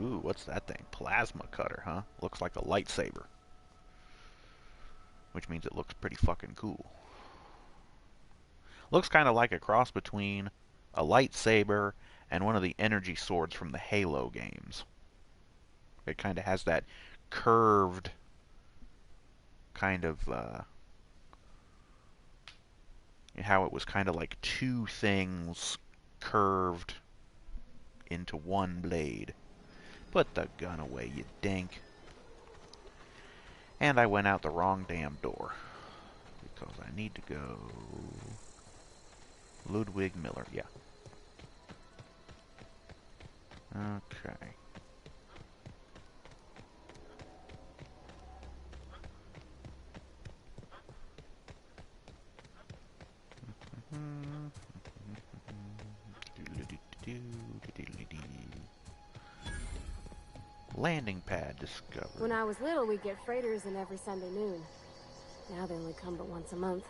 Ooh, what's that thing? Plasma cutter, huh? Looks like a lightsaber. Which means it looks pretty fucking cool. Looks kind of like a cross between a lightsaber and one of the energy swords from the Halo games. It kind of has that curved kind of how it was kind of like two things curved into one blade. Put the gun away, you dink. And I went out the wrong damn door. Because I need to go... Ludwig Miller, yeah. Okay. Landing pad discovered. When I was little, we'd get freighters in every Sunday noon. Now they only come but once a month.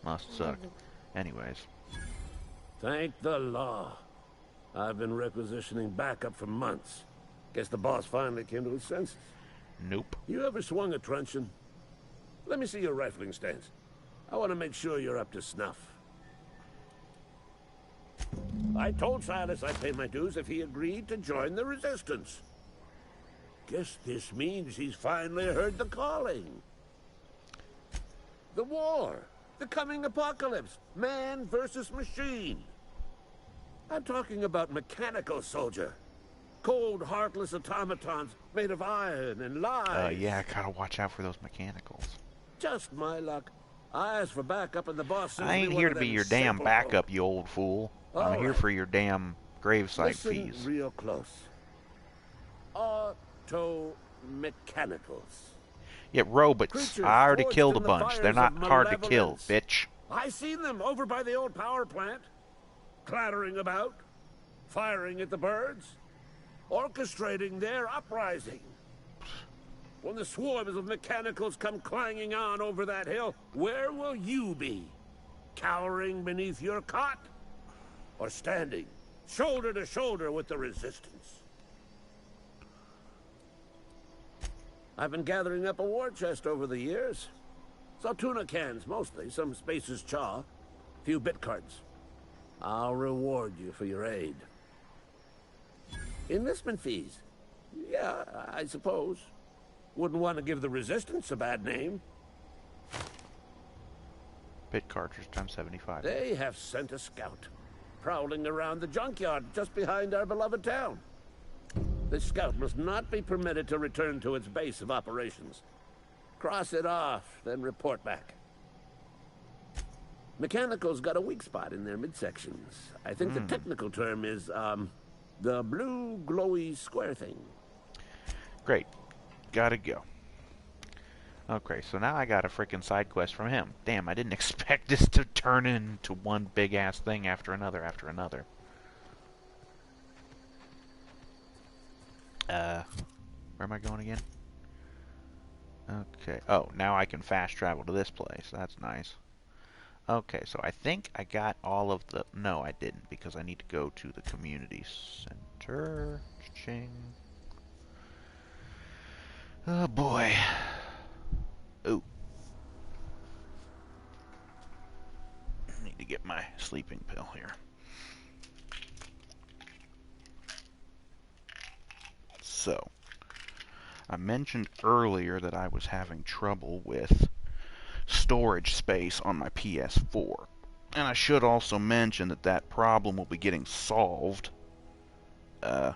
Must suck. Anyways. Thank the law. I've been requisitioning backup for months. Guess the boss finally came to his senses. Nope. You ever swung a truncheon? Let me see your rifling stance. I want to make sure you're up to snuff. I told Silas I'd pay my dues if he agreed to join the resistance. Guess this means he's finally heard the calling. The war. The coming apocalypse. Man versus machine. I'm talking about mechanical soldier. Cold, heartless automatons made of iron and lies. Yeah, gotta watch out for those mechanicals. Just my luck. I asked for backup and the boss said I ain't here to be your damn backup, you old fool. I'm here for your damn gravesite fees. Listen real close. Auto-mechanicals. Yeah, robots. I already killed a bunch. They're not hard to kill, bitch. I seen them over by the old power plant. Clattering about. Firing at the birds. Orchestrating their uprising. When the swarms of mechanicals come clanging on over that hill, where will you be? Cowering beneath your cot? Or standing, shoulder to shoulder with the resistance? I've been gathering up a war chest over the years. Saltuna cans, mostly. Some Spacer's Chaw. Few bit cards. I'll reward you for your aid. Enlistment fees? Yeah, I suppose. Wouldn't want to give the Resistance a bad name. Bit cartridge times 75. They have sent a scout, prowling around the junkyard just behind our beloved town. This scout must not be permitted to return to its base of operations. Cross it off, then report back. Mechanical's got a weak spot in their midsections. I think the technical term is, the blue glowy square thing. Great. Gotta go. Okay, so now I got a freaking side quest from him. Damn, I didn't expect this to turn into one big-ass thing after another after another. Where am I going again? Okay. Oh, now I can fast travel to this place. That's nice. Okay, so I think I got all of the... No, I didn't, because I need to go to the community center. Ching. Oh, boy. Ooh. Need to get my sleeping pill here. So, I mentioned earlier that I was having trouble with storage space on my PS4. And I should also mention that that problem will be getting solved at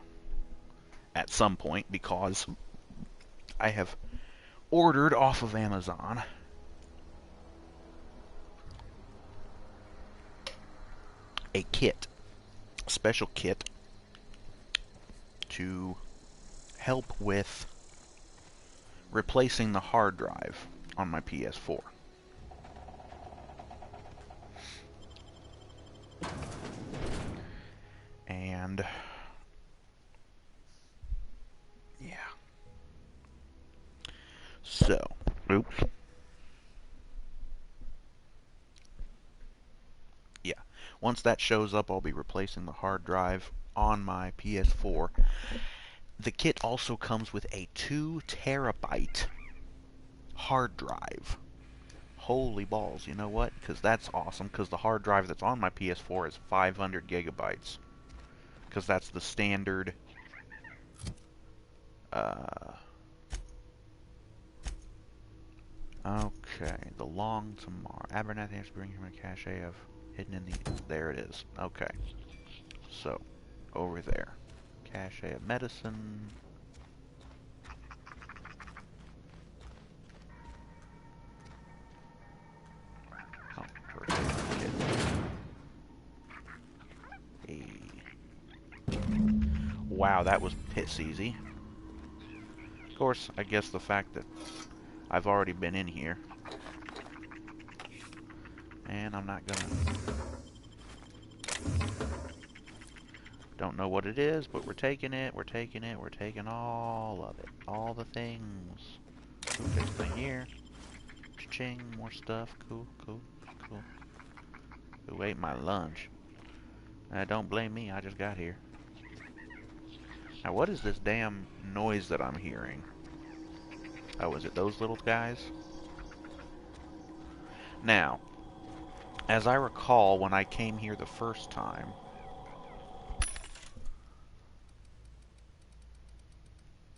some point, because I have ordered off of Amazon a kit, a special kit to help with replacing the hard drive on my PS4. And yeah. So, oops. Yeah. Once that shows up, I'll be replacing the hard drive on my PS4. The kit also comes with a 2 terabyte hard drive. Holy balls, you know what? Because that's awesome, because the hard drive that's on my PS4 is 500 gigabytes. Because that's the standard okay, the long tomorrow. Abernathy has to bring him a cache of hidden in the... There it is. Okay. So, over there. Cache of medicine. Oh, first aid kit. Hey. Wow, that was piss easy. Of course, I guess the fact that I've already been in here. And I'm not gonna... Don't know what it is, but we're taking it, we're taking it, we're taking all of it. All the things. Fix thing here. Cha-ching, more stuff. Cool, cool, cool. Who ate my lunch? Don't blame me, I just got here. Now, what is this damn noise that I'm hearing? Oh, is it those little guys? Now, as I recall, when I came here the first time,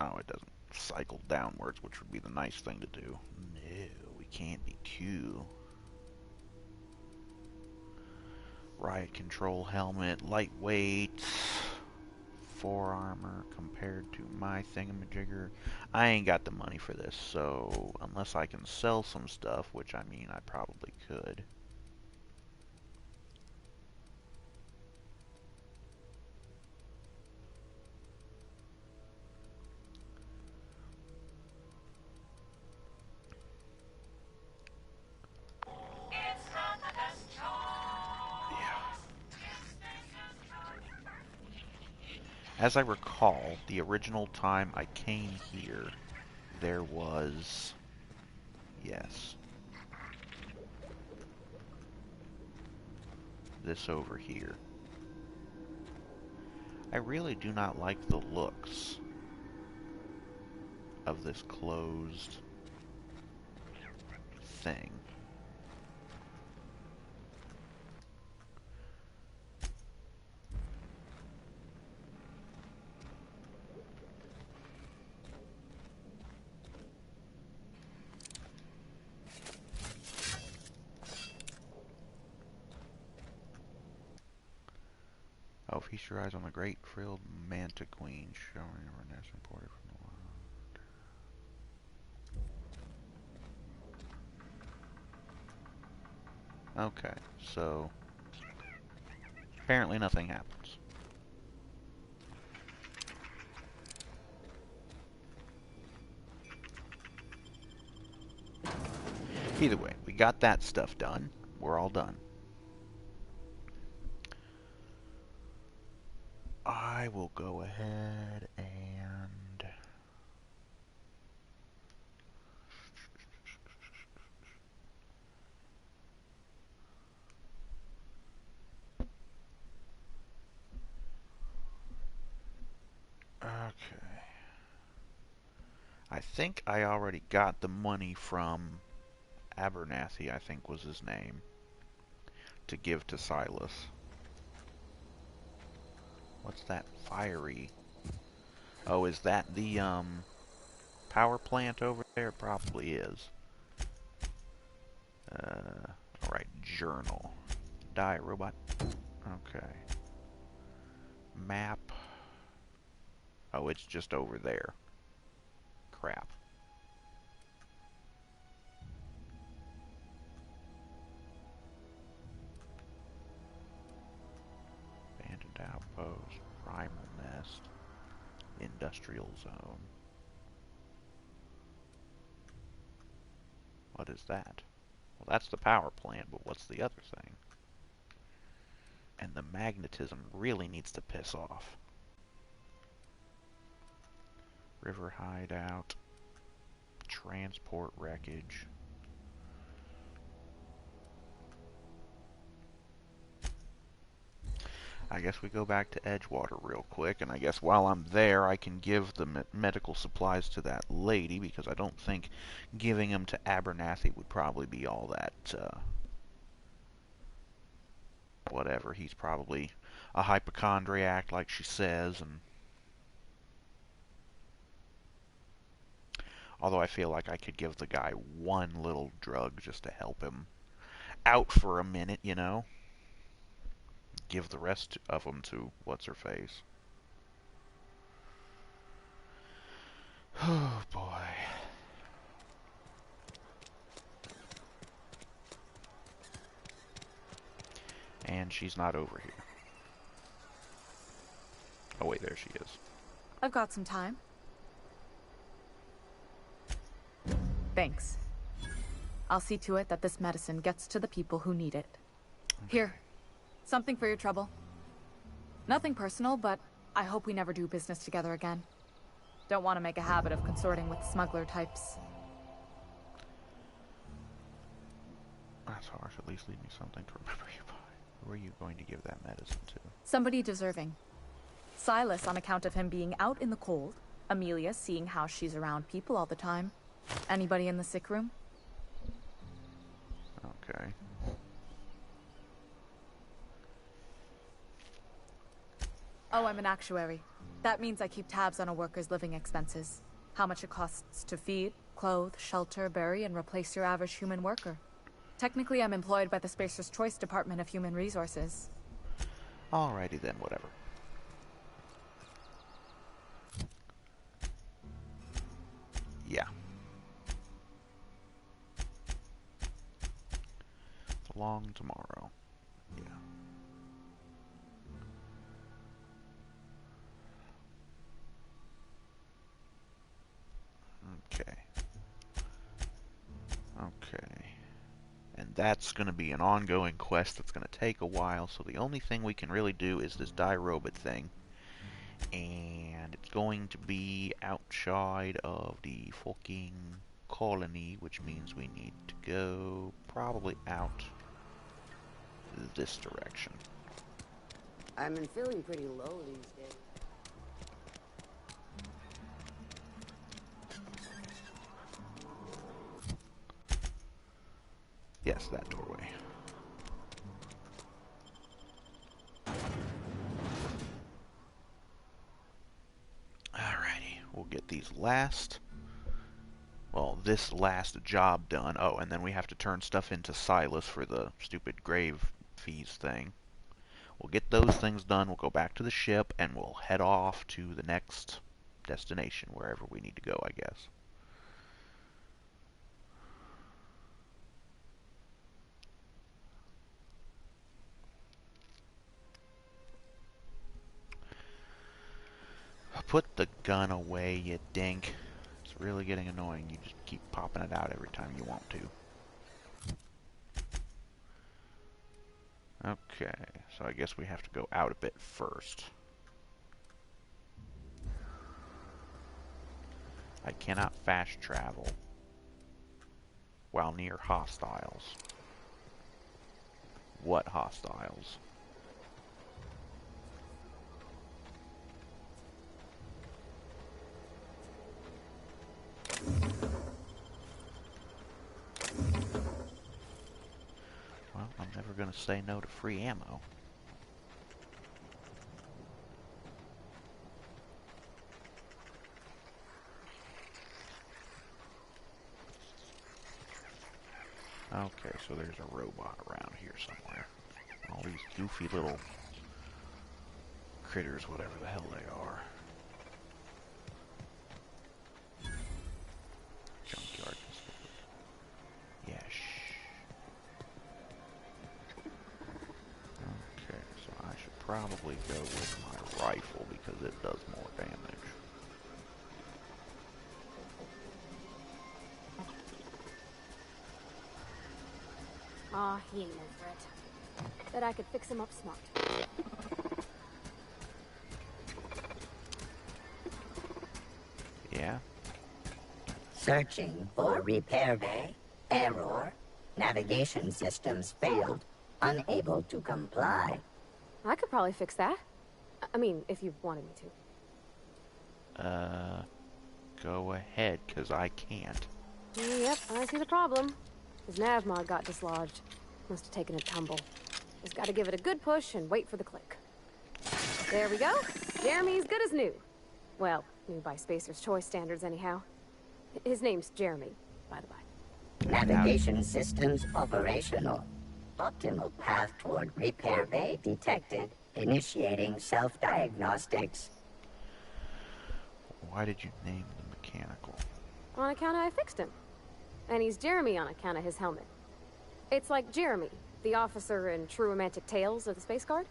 oh, it doesn't cycle downwards, which would be the nice thing to do. No, we can't be Q. Riot control helmet, lightweight, 4 armor compared to my thingamajigger. I ain't got the money for this, so unless I can sell some stuff, which I mean I probably could. As I recall, the original time I came here, there was... Yes. This over here. I really do not like the looks of this closed thing. Oh, feast your eyes on the great frilled manta queen, showing her nest imported from the wild. Okay, so apparently nothing happens. Either way, we got that stuff done. We're all done. I will go ahead and okay. I think I already got the money from Abernathy, I think was his name, to give to Silas. What's that fiery? Oh, is that the power plant over there? It probably is. Alright, journal. Die, robot. Okay. Map. Oh, it's just over there. Crap. Abandoned outpost. Primal nest. Industrial zone. What is that? Well, that's the power plant, but what's the other thing? And the magnetism really needs to piss off. River hideout. Transport wreckage. I guess we go back to Edgewater real quick, and I guess while I'm there I can give the medical supplies to that lady, because I don't think giving them to Abernathy would probably be all that, whatever. He's probably a hypochondriac, like she says, and although I feel like I could give the guy one little drug just to help him out for a minute, you know? Give the rest of them to what's-her-face. Oh, boy. And she's not over here. Oh, wait, there she is. I've got some time. Thanks. I'll see to it that this medicine gets to the people who need it. Here. Something for your trouble. Nothing personal, but I hope we never do business together again. Don't want to make a habit of consorting with smuggler types. That's harsh. At least leave me something to remember you by. Who are you going to give that medicine to? Somebody deserving. Silas, on account of him being out in the cold. Amelia, seeing how she's around people all the time. Anybody in the sick room? Okay. Oh, I'm an actuary. That means I keep tabs on a worker's living expenses. How much it costs to feed, clothe, shelter, bury, and replace your average human worker. Technically, I'm employed by the Spacer's Choice Department of Human Resources. Alrighty then, whatever. Yeah. It's a long tomorrow. Yeah. Okay. Okay. And that's going to be an ongoing quest that's going to take a while, so the only thing we can really do is this die robot thing. And it's going to be outside of the fucking colony, which means we need to go probably out this direction. I've been feeling pretty low these days. Yes, that doorway. Alrighty, we'll get these last... Well, this last job done. Oh, and then we have to turn stuff into Silas for the stupid grave fees thing. We'll get those things done, we'll go back to the ship, and we'll head off to the next destination, wherever we need to go, I guess. Put the gun away, you dink. It's really getting annoying. You just keep popping it out every time you want to. Okay, so I guess we have to go out a bit first. I cannot fast travel while near hostiles. What hostiles? Well, I'm never going to say no to free ammo. Okay, so there's a robot around here somewhere. All these goofy little critters, whatever the hell they are. Junkyard. Yes. Okay, so I should probably go with my rifle because it does more damage. Aw, he ain't over it. Bet I could fix him up smart. Yeah? Searching for repair bay. Error. Navigation systems failed. Unable to comply. I could probably fix that. I mean, if you wanted me to. Go ahead, 'cause I can't. Yep, I see the problem. His nav mod got dislodged. Must have taken a tumble. Just gotta give it a good push and wait for the click. There we go. Jeremy's good as new. Well, new by Spacer's Choice standards anyhow. His name's Jeremy, by the by. Navigation systems operational. Optimal path toward repair bay detected. Initiating self-diagnostics. Why did you name the mechanical? On account of I fixed him. And he's Jeremy on account of his helmet. It's like Jeremy, the officer in True Romantic Tales of the Space Guard.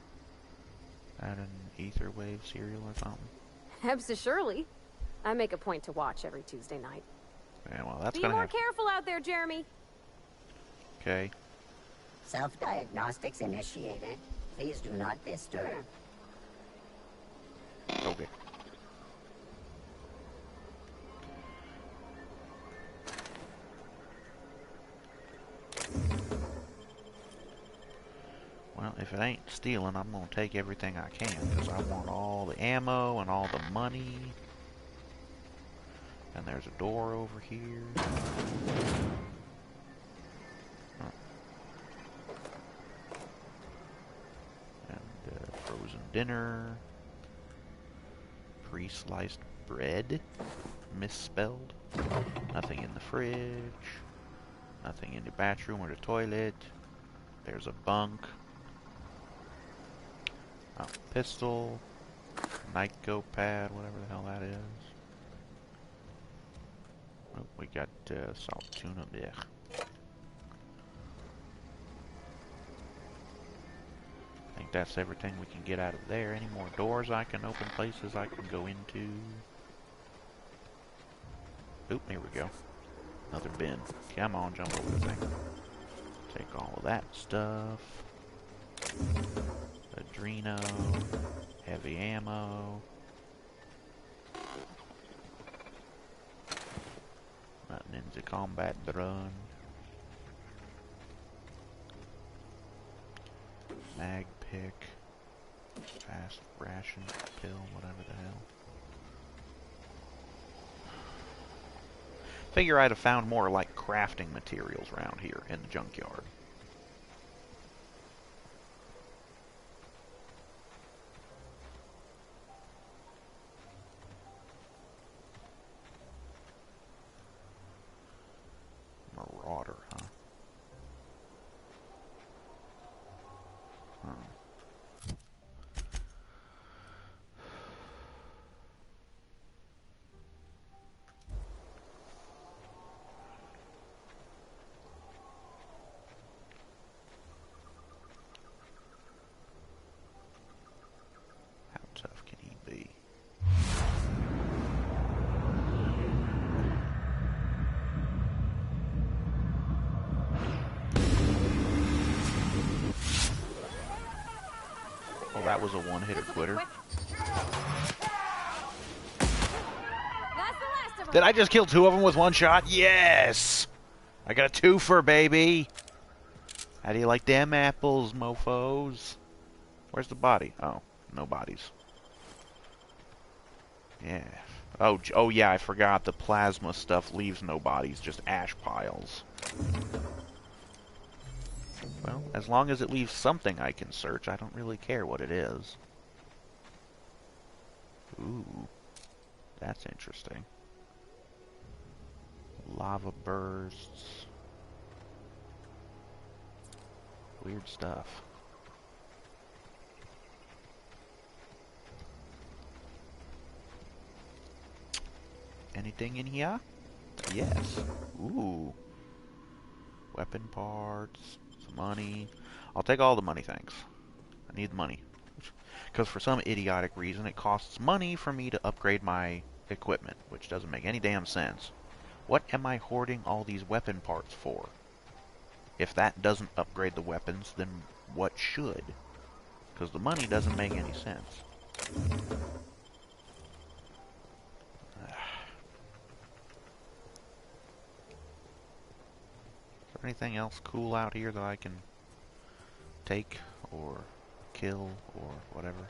That an Etherwave cereal or something? Absolutely. I make a point to watch every Tuesday night. Yeah, well, that's Be gonna more have... careful out there, Jeremy. Okay. Self-diagnostics initiated. Please do not disturb. Okay. Well, if it ain't stealing, I'm gonna take everything I can, because I want all the ammo and all the money. And there's a door over here. Oh. And frozen dinner. Pre-sliced bread. Misspelled. Nothing in the fridge. Nothing in the bathroom or the toilet. There's a bunk. Oh, pistol. Nyko pad, whatever the hell that is. Oh, we got salt tuna. Blech. I think that's everything we can get out of there. Any more doors I can open, places I can go into? Oop, here we go. Another bin. Come on, jump over the thing. Take all of that stuff. Adreno. Heavy ammo. Nothing in the combat drone. Mag pick. Fast ration pill, whatever the hell. Figure I'd have found more like crafting materials around here in the junkyard. Marauder, huh? that was a one-hitter quitter. Did I just kill 2 of them with 1 shot? Yes! I got a twofer, baby! How do you like them apples, mofos? Where's the body? Oh, no bodies. Yeah. Oh yeah, I forgot the plasma stuff leaves no bodies, just ash piles. Well, as long as it leaves something I can search, I don't really care what it is. Ooh, that's interesting. Lava bursts. Weird stuff. Anything in here? Yes. Ooh. Weapon parts. Some money. I'll take all the money, thanks. I need the money. Because for some idiotic reason, it costs money for me to upgrade my equipment, which doesn't make any damn sense. What am I hoarding all these weapon parts for? If that doesn't upgrade the weapons, then what should? Because the money doesn't make any sense. Is there anything else cool out here that I can take or kill or whatever?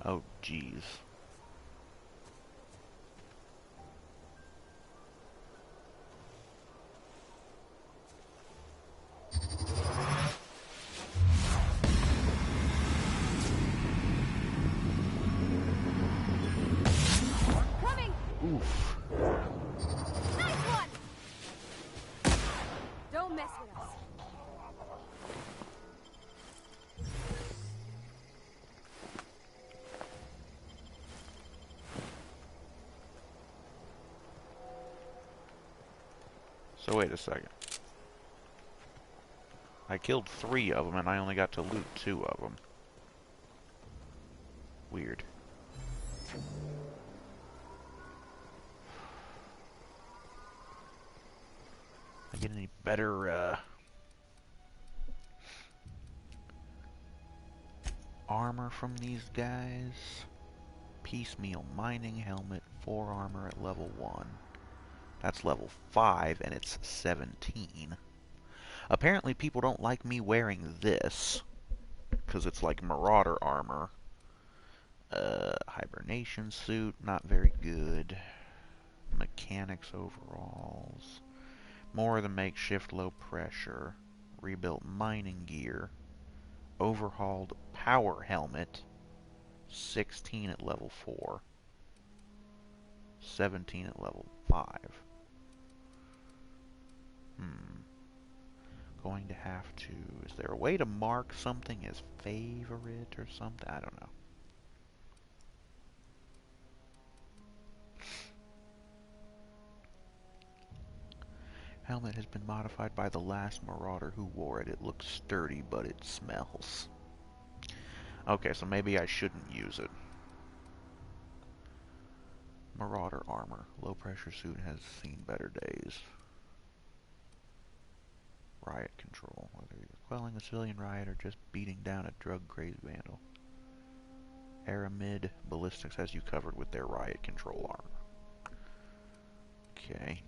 Oh, jeez. Coming! Oof. Nice one! Don't mess with us. So wait a second. I killed 3 of them and I only got to loot 2 of them. Weird. I get any better armor from these guys? Piecemeal mining helmet, 4 armor at level 1. That's level 5 and it's 17. Apparently people don't like me wearing this because it's like Marauder armor. Hibernation suit, not very good. Mechanics overalls. More of the makeshift low pressure. Rebuilt mining gear. Overhauled power helmet. 16 at level 4. 17 at level 5. Going to have to... Is there a way to mark something as favorite or something? I don't know. Helmet has been modified by the last Marauder who wore it. It looks sturdy, but it smells. Okay, so maybe I shouldn't use it. Marauder armor. Low pressure suit has seen better days. Riot control. Whether you're quelling a civilian riot or just beating down a drug-crazed vandal. Aramid Ballistics has you covered with their riot control armor. Okay.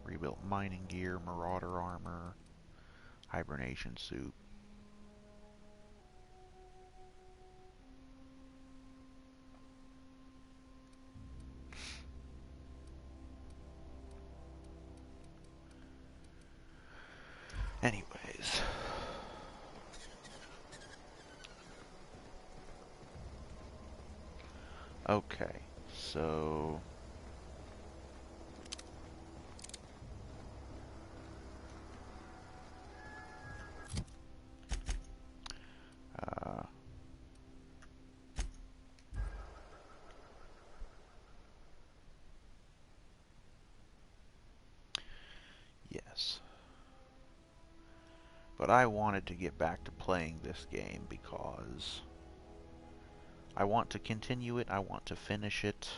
Rebuilt mining gear, Marauder armor, hibernation suit. Anyways. Okay, so... But I wanted to get back to playing this game because I want to continue it, I want to finish it.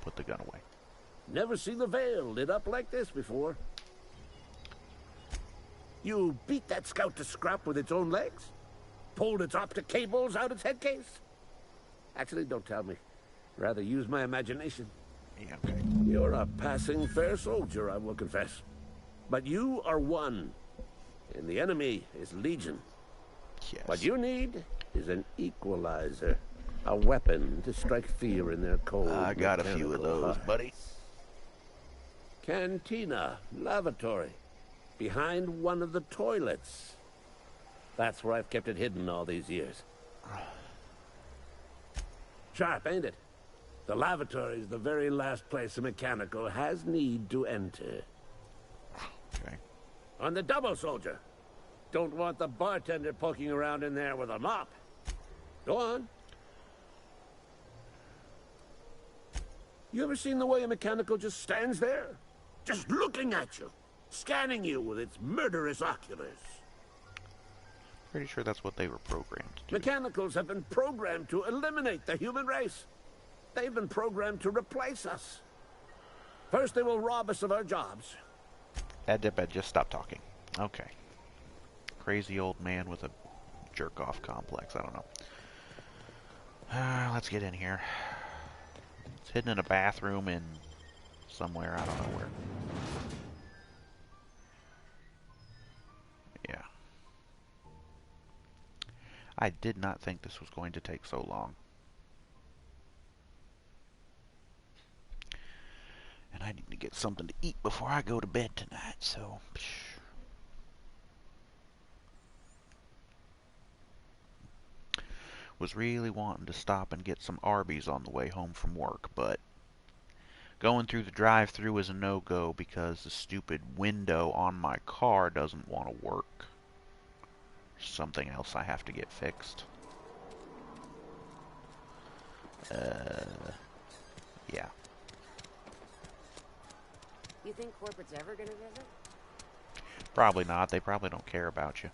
Put the gun away. Never seen the Veil lit up like this before. You beat that scout to scrap with its own legs? Pulled its optic cables out its headcase? Actually, don't tell me. Rather use my imagination. Yeah, okay. You're a passing fair soldier, I will confess. But you are one, and the enemy is Legion. Yes. What you need is an equalizer. A weapon to strike fear in their cold. I got a few of those, buddy. Cantina, lavatory, behind one of the toilets. That's where I've kept it hidden all these years. Sharp, ain't it? The lavatory is the very last place a mechanical has need to enter. Okay. On the double, soldier. Don't want the bartender poking around in there with a mop. Go on. You ever seen the way a mechanical just stands there? Just looking at you. Scanning you with its murderous oculars. Pretty sure that's what they were programmed to do. Mechanicals have been programmed to eliminate the human race. They've been programmed to replace us. First they will rob us of our jobs. Adip, just stop talking. Okay. Crazy old man with a jerk-off complex. I don't know. Let's get in here. It's hidden in a bathroom in somewhere. I don't know where. Yeah. I did not think this was going to take so long. And I need to get something to eat before I go to bed tonight, so... Was really wanting to stop and get some Arby's on the way home from work, but going through the drive-thru is a no-go because the stupid window on my car doesn't want to work. Something else I have to get fixed. Yeah. You think corporate's ever gonna visit? Probably not. They probably don't care about you.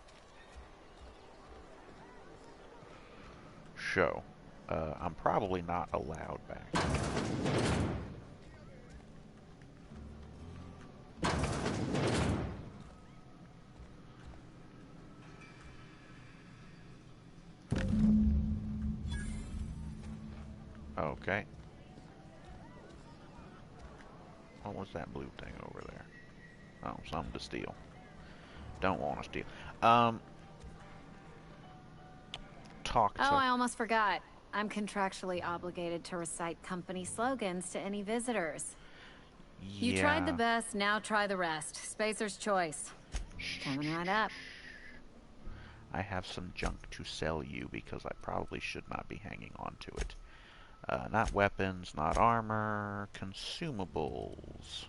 Show. I'm probably not allowed back. Okay. What was that blue thing over there? Oh, something to steal. Don't want to steal. Talk to... Oh, I almost forgot. I'm contractually obligated to recite company slogans to any visitors. Yeah. You tried the best, now try the rest. Spacer's choice. Coming right up. I have some junk to sell you because I probably should not be hanging on to it. Not weapons, not armor, consumables.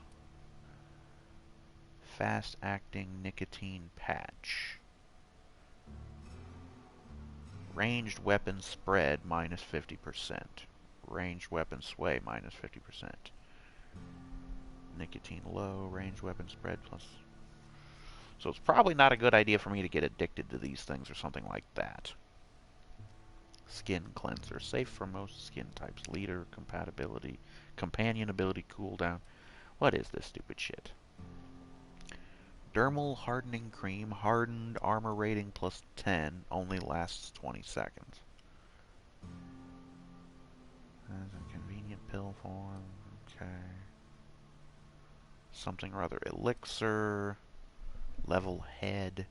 Fast-acting nicotine patch. Ranged weapon spread, minus 50%. Ranged weapon sway, minus 50%. Nicotine low, ranged weapon spread plus... So it's probably not a good idea for me to get addicted to these things or something like that. Skin cleanser, safe for most skin types. Leader, compatibility, companion ability, cooldown. What is this stupid shit? Dermal hardening cream, hardened armor rating plus 10, only lasts 20 seconds. That's a convenient pill form, okay. Something or other, elixir, level head,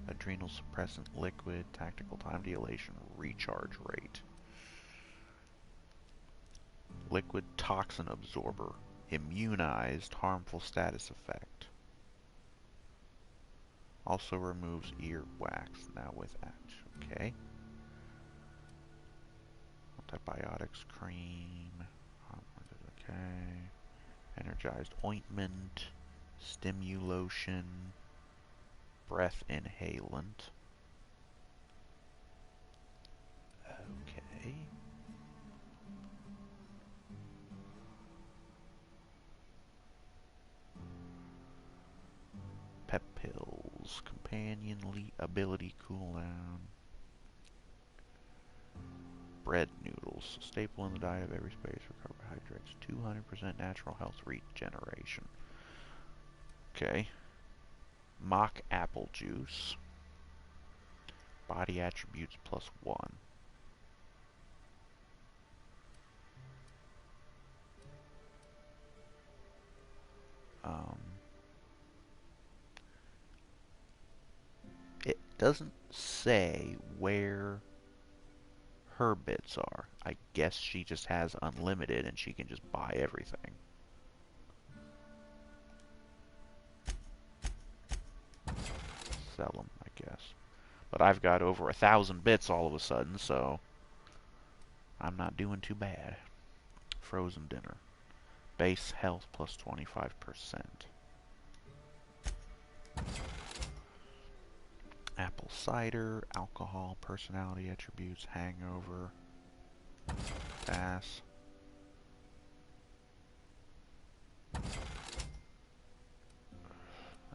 adrenal suppressant liquid, tactical time dilation, recharge rate. Liquid toxin absorber, immunized, harmful status effect. Also removes ear wax, now with action. Okay. Antibiotics cream. Okay. Energized ointment. Stimulotion. breath inhalant. Okay. Pep pills, companion ability cooldown. Bread noodles, a staple in the diet of every space for carbohydrates. 200% natural health regeneration. Okay. Mock apple juice. Body attributes +1. It doesn't say where her bits are. I guess she just has unlimited and she can just buy everything. Sell them, I guess. But I've got over 1,000 bits all of a sudden, so I'm not doing too bad. Frozen dinner. Base health +25%. Apple cider, alcohol, personality attributes, hangover, pass. I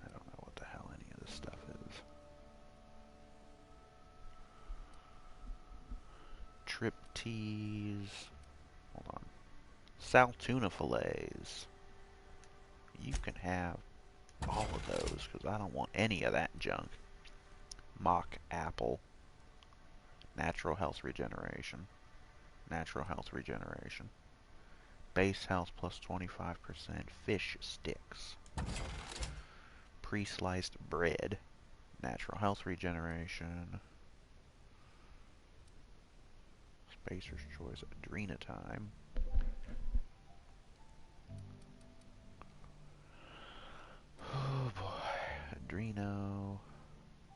don't know what the hell any of this stuff is. Trip teas. Hold on. Sal tuna fillets. You can have all of those because I don't want any of that junk. Mock apple. Natural health regeneration. Natural health regeneration. Base health +25%. Fish sticks. Pre-sliced bread. Natural health regeneration. Spacer's choice. Adrena time. Oh boy. Adreno.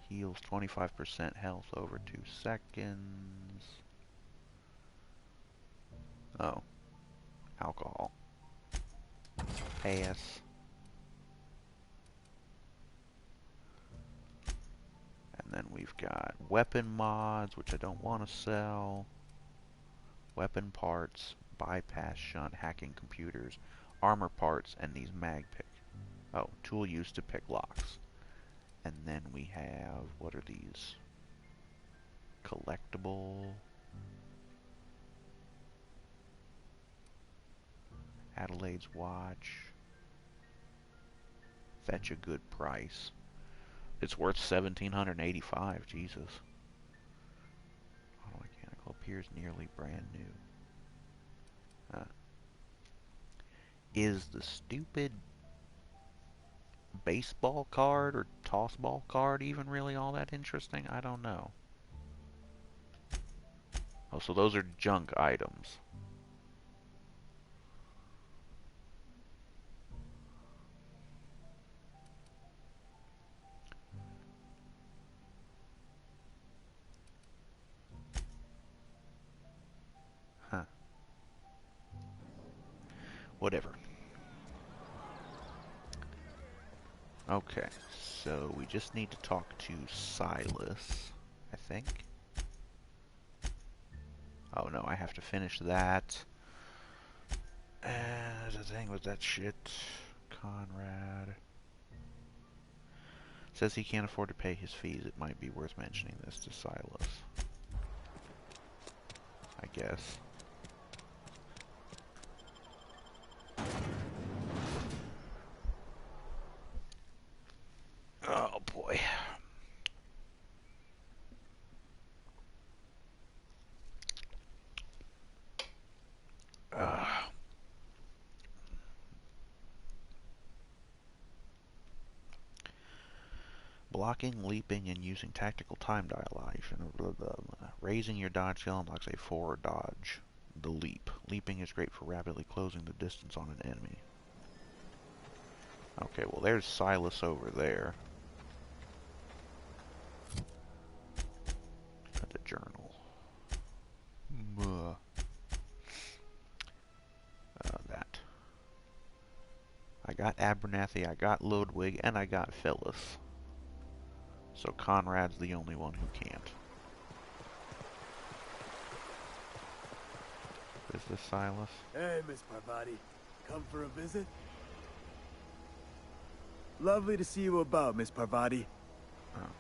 Heals 25% health over 2 seconds. Oh. Alcohol. Pass. And then we've got weapon mods, which I don't want to sell. Weapon parts, bypass shunt, hacking computers, armor parts, and these mag pick. Oh, tool used to pick locks. And then we have, what are these? Collectible. Adelaide's watch. Fetch a good price. It's worth $1,785. Jesus. Auto-mechanical appears nearly brand new. Is the stupid baseball card or tossball card even really all that interesting? I don't know. Oh, so those are junk items. Huh. Whatever. Okay, so we just need to talk to Silas, I think. Oh no, I have to finish that. And the thing with that shit, Conrad. Says he can't afford to pay his fees. It might be worth mentioning this to Silas. I guess. Oh boy. Blocking, leaping, and using tactical time dilation. Raising your dodge skill unlocks a forward dodge. The leap. Leaping is great for rapidly closing the distance on an enemy. Okay, well there's Silas over there. Got the journal. That. I got Abernathy, I got Ludwig, and I got Phyllis. So Conrad's the only one who can't. Is this Silas? Hey, Miss Parvati. Come for a visit? Lovely to see you about, Miss Parvati.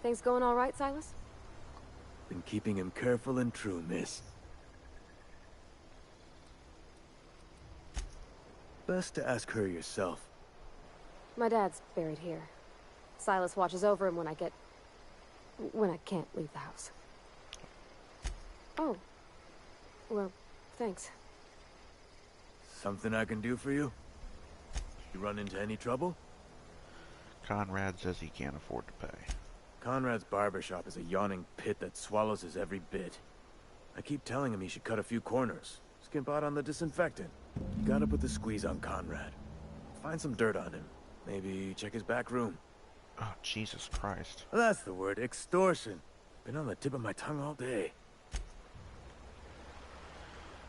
Things going all right, Silas? Been keeping him careful and true, miss. Best to ask her yourself. My dad's buried here. Silas watches over him when I can't leave the house. Oh. Well, thanks. Something I can do for you? You run into any trouble? Conrad says he can't afford to pay. Conrad's barbershop is a yawning pit that swallows his every bit. I keep telling him he should cut a few corners. Skimp out on the disinfectant. You gotta put the squeeze on Conrad. Find some dirt on him. Maybe check his back room. Oh, Jesus Christ. That's the word, extortion. Been on the tip of my tongue all day.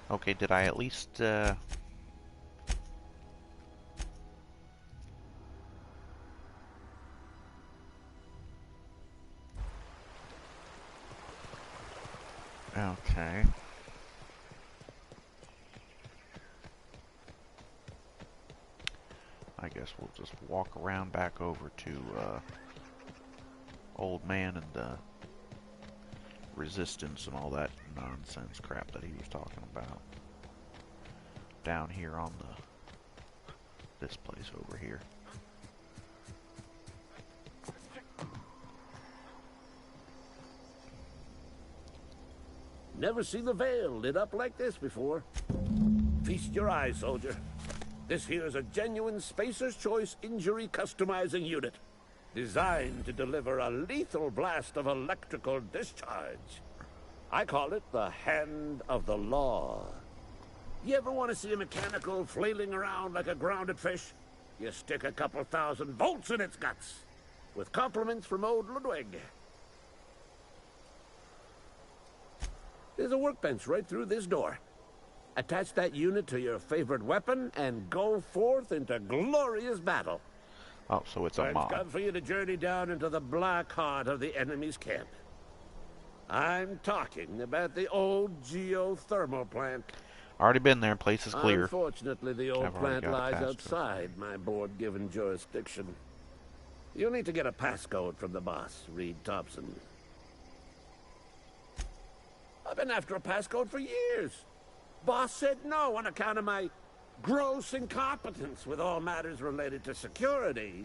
Okay, did I at least, Okay. I guess we'll just walk around back over to, Old Man and, Resistance and all that nonsense crap that he was talking about. Down here on this place over here. Never seen the Vale lit up like this before. Feast your eyes, soldier. This here is a genuine Spacer's Choice injury customizing unit, designed to deliver a lethal blast of electrical discharge. I call it the Hand of the Law. You ever want to see a mechanical flailing around like a grounded fish? You stick a couple thousand volts in its guts. With compliments from old Ludwig. There's a workbench right through this door. Attach that unit to your favorite weapon and go forth into glorious battle. Oh, so it's a mod. It's time for you to journey down into the black heart of the enemy's camp. I'm talking about the old geothermal plant. Already been there. Place is clear. Unfortunately, the old I've already plant got a lies passcode. outside my board-given jurisdiction. You'll need to get a passcode from the boss, Reed Thompson. I've been after a passcode for years. Boss said no on account of my gross incompetence with all matters related to security.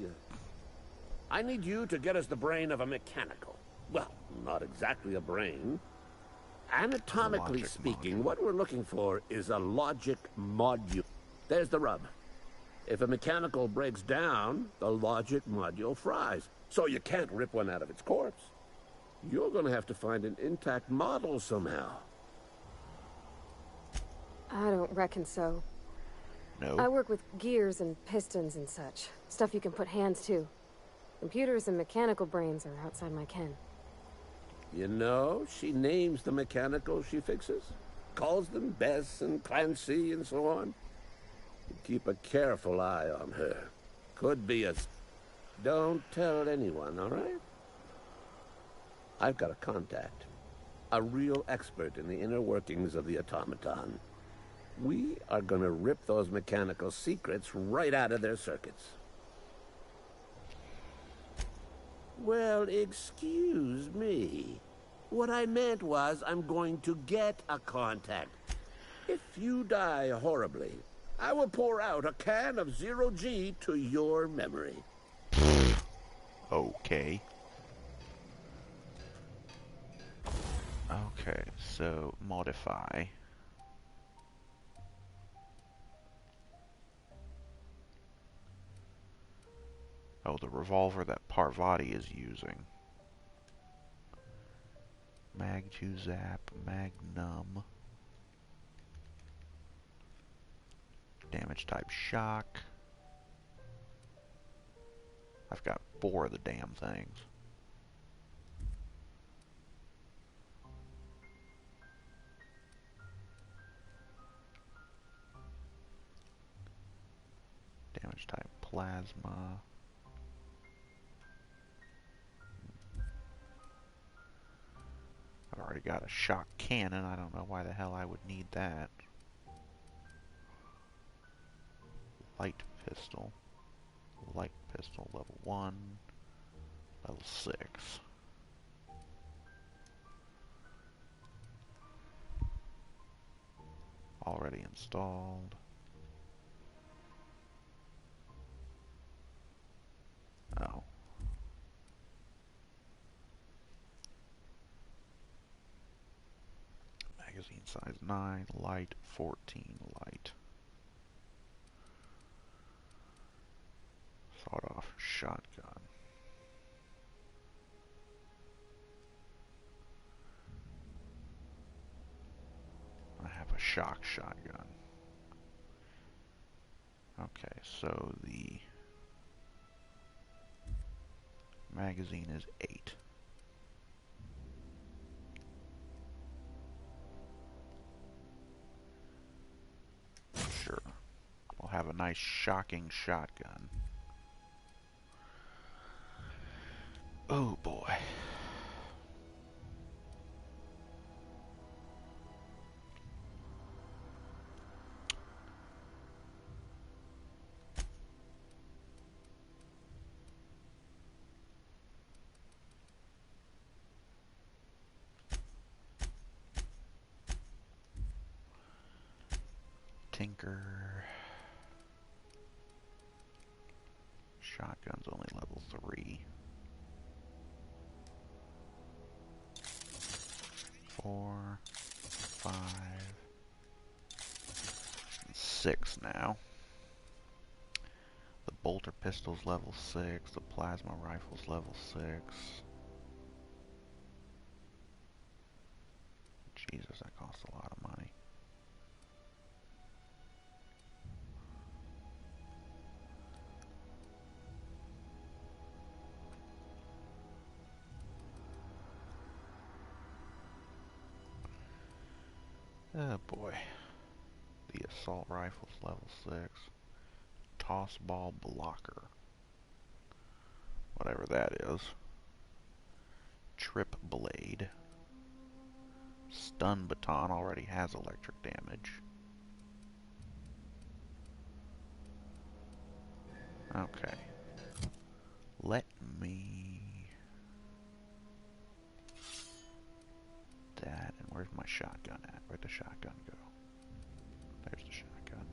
I need you to get us the brain of a mechanical. Well, not exactly a brain. Anatomically speaking, what we're looking for is a logic module. There's the rub. If a mechanical breaks down, the logic module fries. So you can't rip one out of its corpse. You're going to have to find an intact model somehow. I don't reckon so. No. I work with gears and pistons and such. Stuff you can put hands to. Computers and mechanical brains are outside my ken. You know, she names the mechanicals she fixes. Calls them Bess and Clancy and so on. Keep a careful eye on her. Could be a... Don't tell anyone, all right? I've got a contact. A real expert in the inner workings of the automaton. We are gonna rip those mechanical secrets right out of their circuits. Well, excuse me. What I meant was I'm going to get a contact. If you die horribly, I will pour out a can of zero-G to your memory. Okay. Okay, so modify. Oh, the revolver that Parvati is using. Mag 2 Zap, Magnum. Damage type shock. I've got 4 of the damn things. Damage type plasma. already got a shock cannon. I don't know why the hell I would need that. Light pistol. Light pistol, level 1. Level 6. Already installed. Oh. Magazine size 9, light, 14, light. Sawed-off shotgun. I have a shock shotgun. Okay, so the magazine is 8. Sure. We'll have a nice shocking shotgun. Oh boy. Tinker. Shotgun's only level 3. 4, 5, 6 now. The bolter pistol's level 6, the plasma rifle's level 6. Jesus, that costs a lot of money. Oh boy. The assault rifle's level 6. Toss ball blocker. Whatever that is. Trip blade. Stun baton already has electric damage. Okay. Let me... that, and where's my shotgun at? Where'd the shotgun go? There's the shotgun.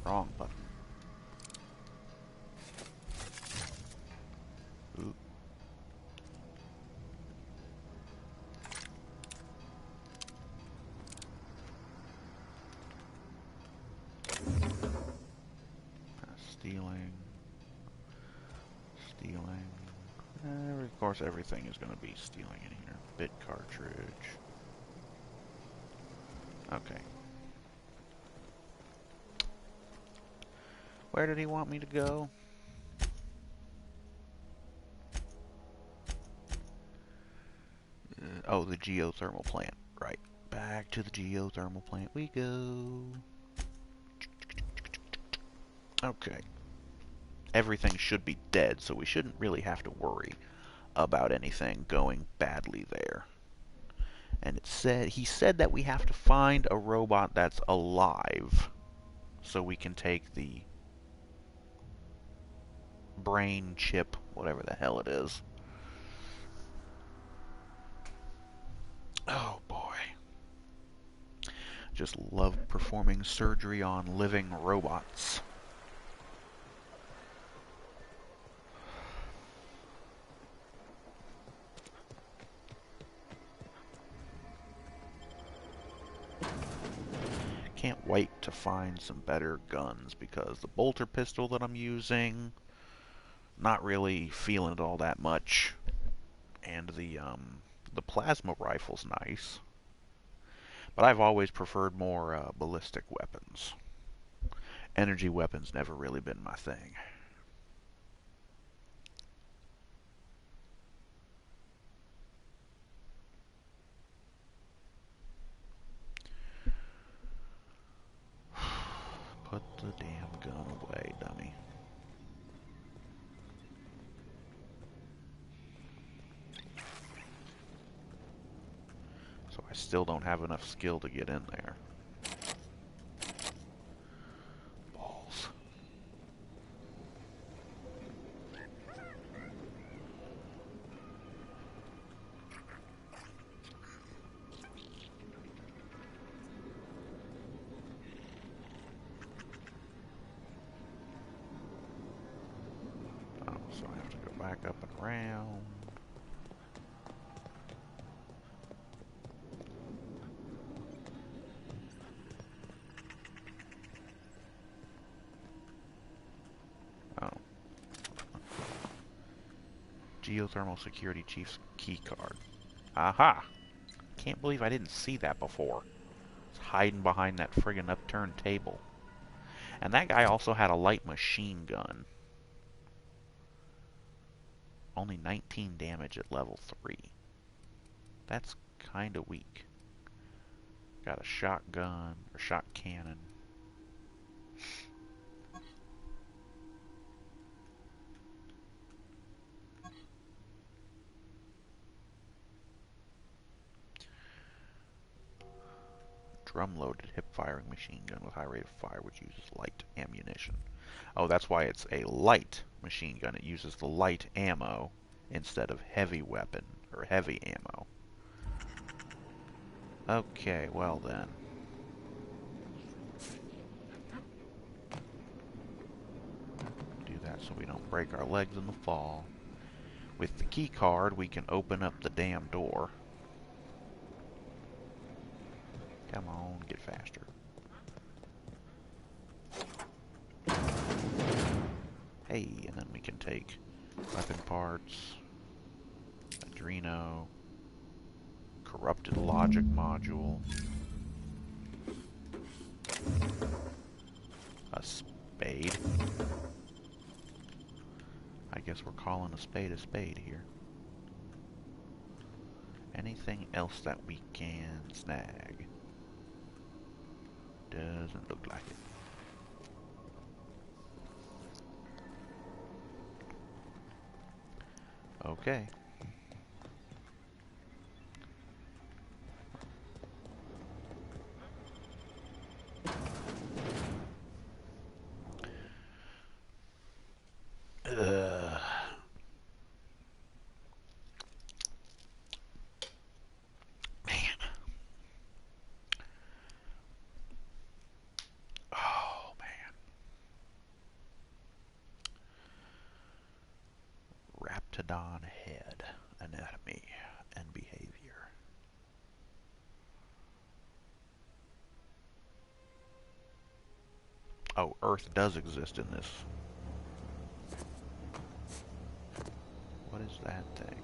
Wrong button. Ooh. Stealing. Of course, everything is going to be stealing in here. Bit cartridge. Okay. Where did he want me to go? Oh, the geothermal plant. Right. Back to the geothermal plant we go. Okay. Everything should be dead, so we shouldn't really have to worry about anything going badly there. And he said that we have to find a robot that's alive so we can take the brain chip, whatever the hell it is. Oh boy. Just love performing surgery on living robots. Can't wait to find some better guns, because the bolter pistol that I'm using, not really feeling it all that much, and the plasma rifle's nice, but I've always preferred more ballistic weapons. Energy weapons never really been my thing. Put the damn gun away, dummy. Still don't have enough skill to get in there. Balls. Oh, so I have to go back up and around. Geothermal Security Chief's key card. Aha! Can't believe I didn't see that before. It's hiding behind that friggin' upturned table. And that guy also had a light machine gun. Only 19 damage at level 3. That's kinda weak. Got a shotgun, or shot cannon. Drum-loaded hip-firing machine gun with high rate of fire, which uses light ammunition. Oh, that's why it's a light machine gun. It uses the light ammo instead of heavy weapon, or heavy ammo. Okay, well then. Do that so we don't break our legs in the fall. With the key card, we can open up the damn door. Come on, get faster. Hey, and then we can take weapon parts, Adreno, corrupted logic module, a spade. I guess we're calling a spade here. Anything else that we can snag? Doesn't look like it. Okay. Raptidon head, anatomy, and behavior. Oh, Earth does exist in this. What is that thing?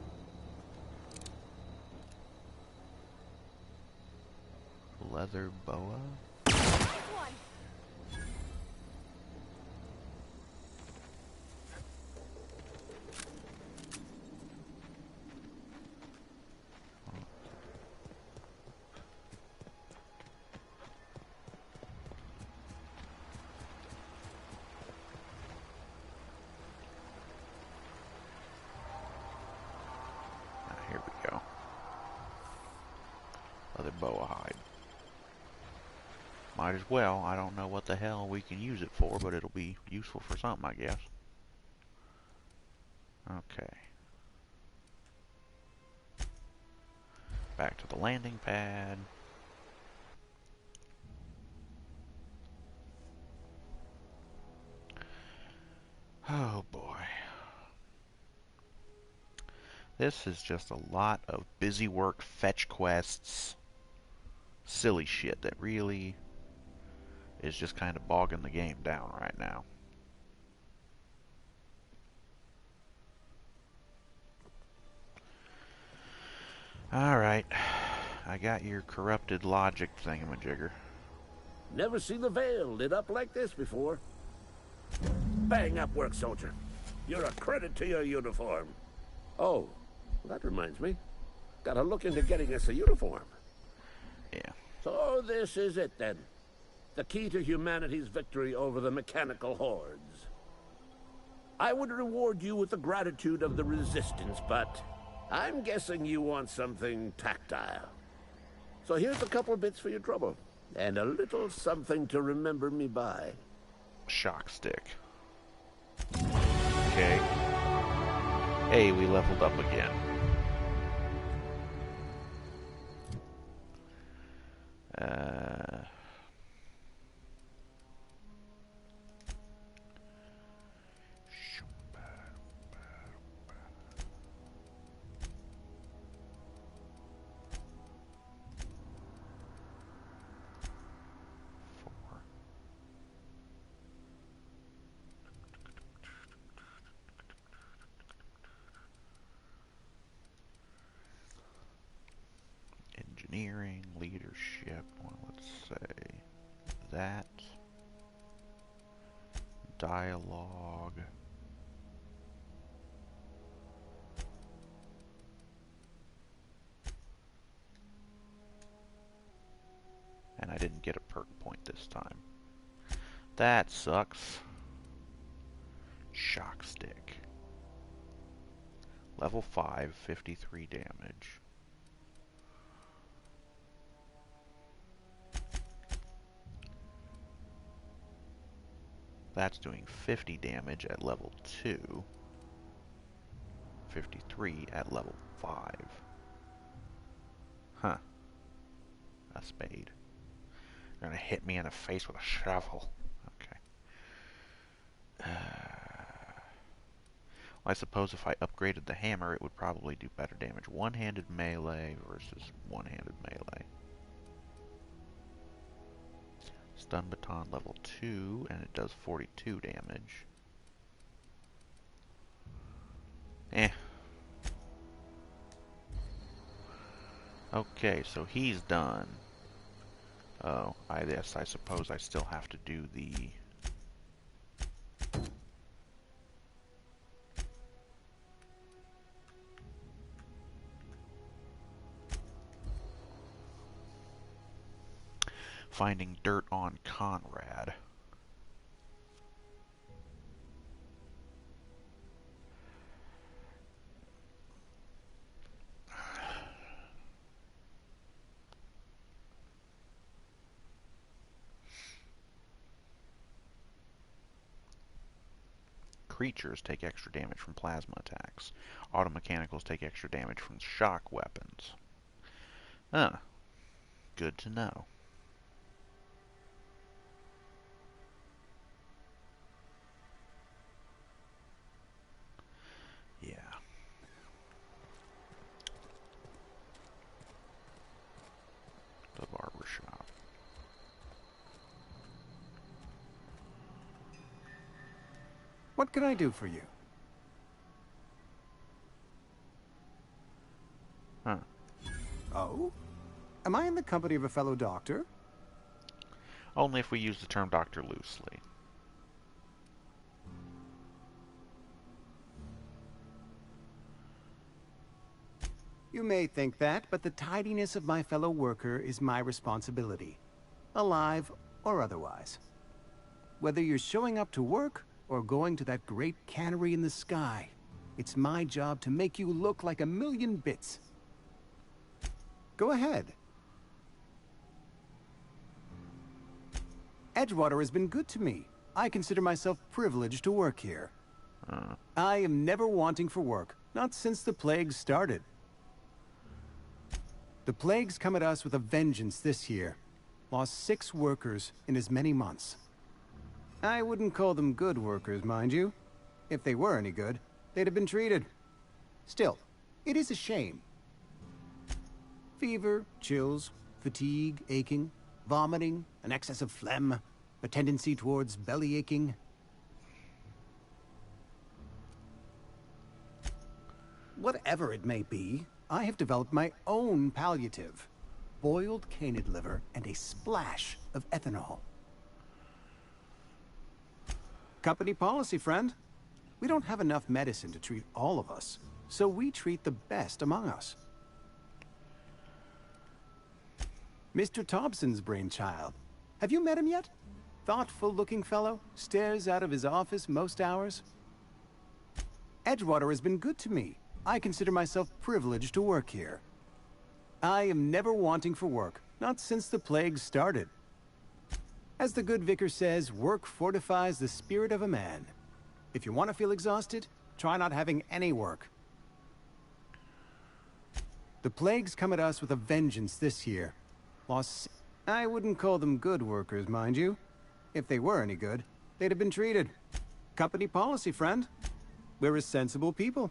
Leather boa? Boa hide. Might as well. I don't know what the hell we can use it for, but it'll be useful for something, I guess. Okay. Back to the landing pad. Oh boy. This is just a lot of busy work, fetch quests, silly shit that really is just kind of bogging the game down right now. Alright, I got your corrupted logic thingamajigger. Never seen the Veil lit up like this before. Bang up work, soldier. You're a credit to your uniform. Oh, that reminds me. Gotta look into getting us a uniform. Yeah. So this is it then. The key to humanity's victory over the mechanical hordes. I would reward you with the gratitude of the Resistance, but I'm guessing you want something tactile. So here's a couple of bits for your trouble. And a little something to remember me by. Shock stick. Okay. Hey, we leveled up again. Engineering, leadership, well, let's say that. Dialogue. And I didn't get a perk point this time. That sucks. Shock stick. Level 5, 53 damage. That's doing 50 damage at level 2. 53 at level 5. Huh. A spade. They're gonna hit me in the face with a shovel. Okay. Well, I suppose if I upgraded the hammer, it would probably do better damage. One-handed melee versus one-handed melee. Stun baton level 2, and it does 42 damage. Okay, so he's done. Oh, I suppose I still have to do the... Finding dirt on Conrad. Creatures take extra damage from plasma attacks. Automechanicals take extra damage from shock weapons. Good to know. Yeah. The barber shop. What can I do for you? Huh. Oh? Am I in the company of a fellow doctor? Only if we use the term doctor loosely. You may think that, but the tidiness of my fellow worker is my responsibility. Alive or otherwise. Whether you're showing up to work or going to that great cannery in the sky, it's my job to make you look like a million bits. Go ahead. Edgewater has been good to me. I consider myself privileged to work here. I am never wanting for work, not since the plague started. The plague's come at us with a vengeance this year. Lost 6 workers in as many months. I wouldn't call them good workers, mind you. If they were any good, they'd have been treated. Still, it is a shame. Fever, chills, fatigue, aching, vomiting, an excess of phlegm, a tendency towards belly aching. Whatever it may be, I have developed my own palliative. Boiled canid liver and a splash of ethanol. Company policy, friend. We don't have enough medicine to treat all of us, so we treat the best among us. Mr. Thompson's brainchild. Have you met him yet? Thoughtful-looking fellow, stares out of his office most hours. Edgewater has been good to me. I consider myself privileged to work here. I am never wanting for work, not since the plague started. As the good vicar says, work fortifies the spirit of a man. If you want to feel exhausted, try not having any work. The plague's come at us with a vengeance this year. I wouldn't call them good workers, mind you. If they were any good, they'd have been treated. Company policy, friend. We're a sensible people.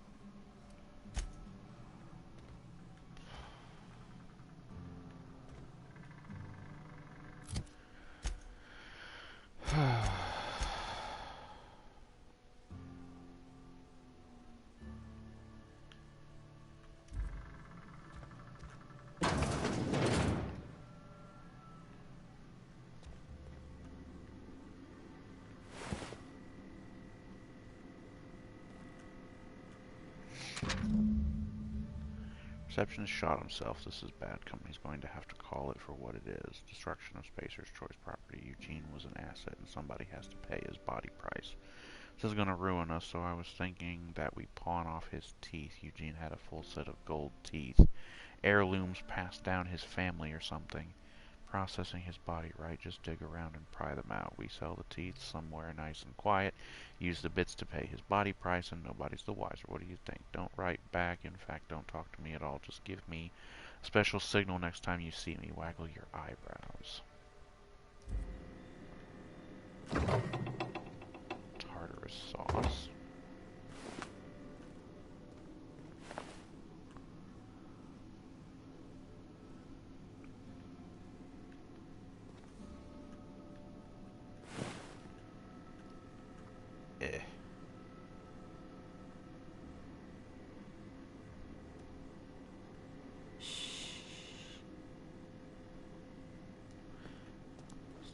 Receptionist shot himself. This is bad. Company's going to have to call it for what it is. Destruction of Spacer's Choice property. Eugene was an asset and somebody has to pay his body price. This is going to ruin us, so I was thinking that we pawn off his teeth. Eugene had a full set of gold teeth. Heirlooms passed down his family or something. Processing his body right, just dig around and pry them out. We sell the teeth somewhere nice and quiet. Use the bits to pay his body price and nobody's the wiser. What do you think? Don't write back. In fact, don't talk to me at all. Just give me a special signal next time you see me. Waggle your eyebrows. Tartarus sauce.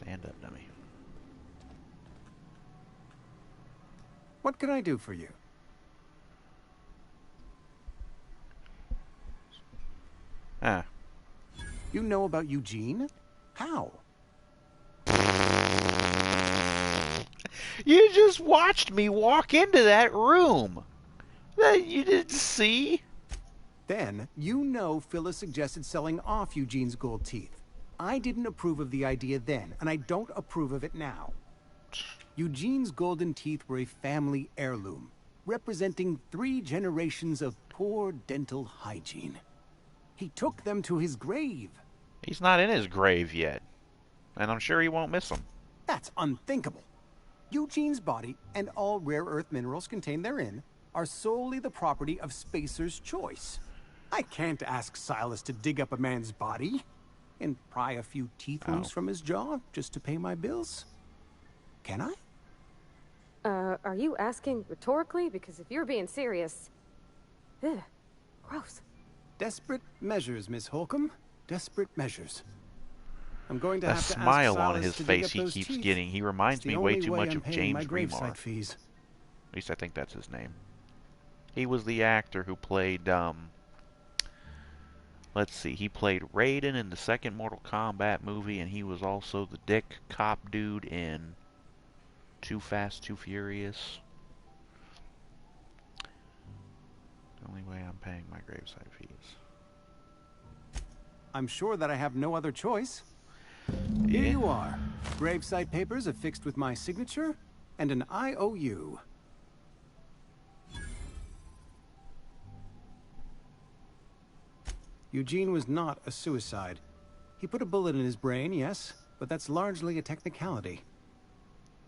Stand up, dummy. What can I do for you? Ah. You know about Eugene? How? You just watched me walk into that room. That you didn't see? Then, you know Phyllis suggested selling off Eugene's gold teeth. I didn't approve of the idea then, and I don't approve of it now. Eugene's golden teeth were a family heirloom, representing 3 generations of poor dental hygiene. He took them to his grave. He's not in his grave yet, and I'm sure he won't miss them. That's unthinkable. Eugene's body and all rare earth minerals contained therein are solely the property of Spacer's Choice. I can't ask Silas to dig up a man's body and pry a few teeth loose from his jaw just to pay my bills. Can I? Are you asking rhetorically? Because if you're being serious... Ugh, gross. Desperate measures, Miss Holcomb. Desperate measures. I'm going to that have to smile ask Silas on his to dig face up he those keeps teeth. getting. He reminds It's the me way only too way much I'm of paying my James gravesite Remar. fees. At least I think that's his name. He was the actor who played, let's see, he played Raiden in the second Mortal Kombat movie, and he was also the dick cop dude in Too Fast, Too Furious. The only way I'm paying my gravesite fees. I'm sure that I have no other choice. Here you are. Gravesite papers affixed with my signature and an IOU. Eugene was not a suicide. He put a bullet in his brain, yes, but that's largely a technicality.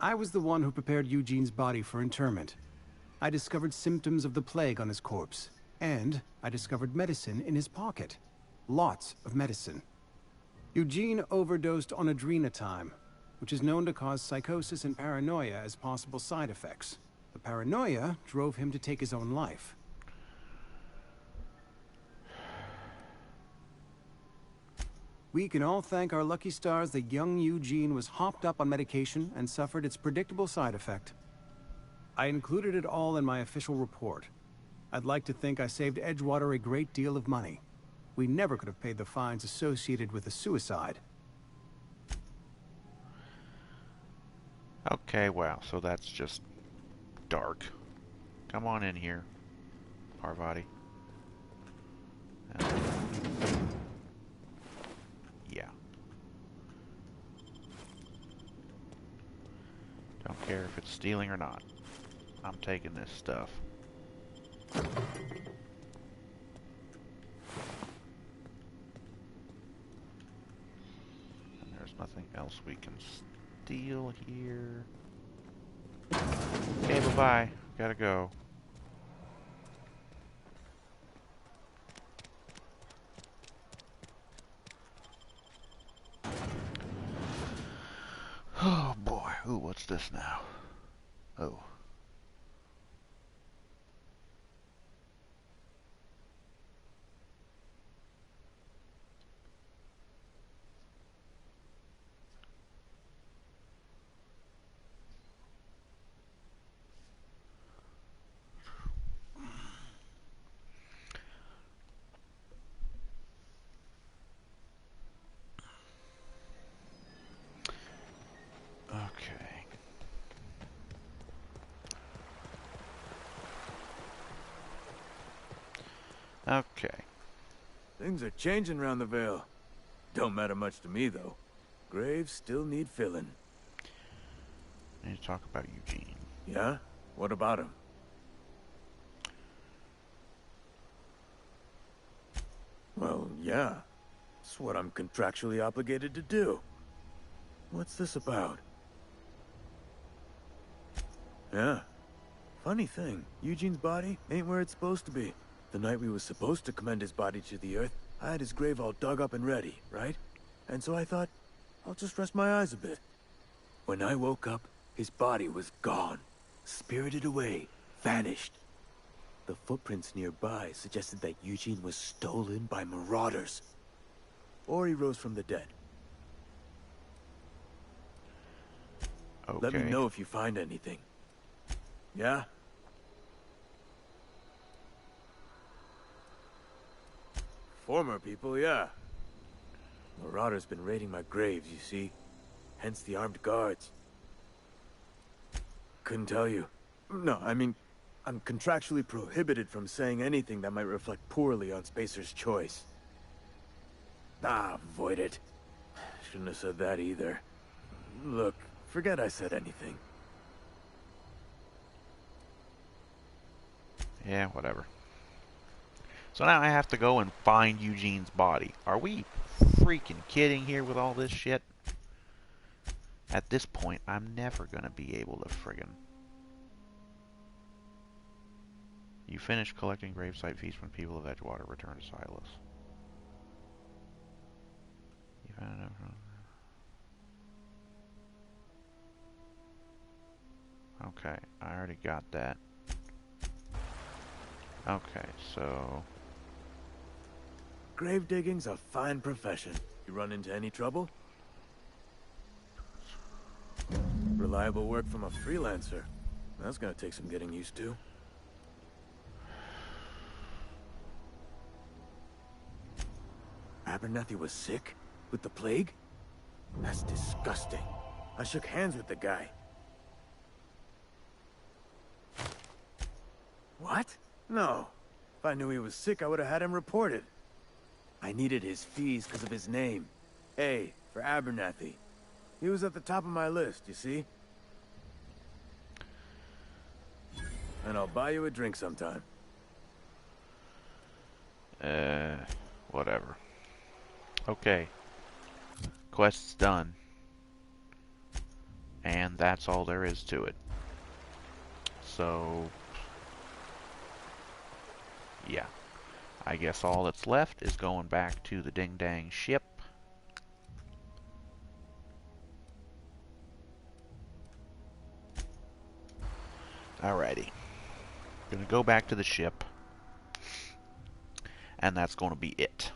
I was the one who prepared Eugene's body for interment. I discovered symptoms of the plague on his corpse, and I discovered medicine in his pocket. Lots of medicine. Eugene overdosed on adrenatime, which is known to cause psychosis and paranoia as possible side effects. The paranoia drove him to take his own life. We can all thank our lucky stars that young Eugene was hopped up on medication and suffered its predictable side effect. I included it all in my official report. I'd like to think I saved Edgewater a great deal of money. We never could have paid the fines associated with a suicide. Okay, wow, so that's just dark. Come on in here, Parvati. Don't care if it's stealing or not. I'm taking this stuff. And there's nothing else we can steal here. Okay, bye-bye. Gotta go. Oh boy. Ooh, what's this now? Oh. Okay. Okay. Things are changing around the Vale. Don't matter much to me, though. Graves still need filling. I need to talk about Eugene. Yeah? What about him? Well, yeah. It's what I'm contractually obligated to do. What's this about? Yeah. Funny thing, Eugene's body ain't where it's supposed to be. The night we was supposed to commend his body to the earth, I had his grave all dug up and ready, right? And so I thought, I'll just rest my eyes a bit. When I woke up, his body was gone. Spirited away. Vanished. The footprints nearby suggested that Eugene was stolen by marauders. Or he rose from the dead. Okay. Let me know if you find anything. Yeah? Former people, yeah. Marauders been raiding my graves, you see. Hence the armed guards. Couldn't tell you. No, I mean, I'm contractually prohibited from saying anything that might reflect poorly on Spacer's Choice. Ah, avoid it. Shouldn't have said that either. Look, forget I said anything. Yeah, whatever. So now I have to go and find Eugene's body. Are we freaking kidding here with all this shit? At this point, I'm never gonna be able to friggin'... You finish collecting gravesite feasts when people of Edgewater return to Silas. You found out from... Okay, I already got that. Okay, so... Grave digging's a fine profession. You run into any trouble? Reliable work from a freelancer. That's gonna take some getting used to. Abernathy was sick? With the plague? That's disgusting. I shook hands with the guy. What? No. If I knew he was sick, I would have had him reported. I needed his fees because of his name. A, for Abernathy. He was at the top of my list, you see? And I'll buy you a drink sometime. Whatever. Okay. Quest's done. And that's all there is to it. So... yeah. I guess all that's left is going back to the ding-dang ship. Alrighty. Gonna go back to the ship. And that's gonna be it.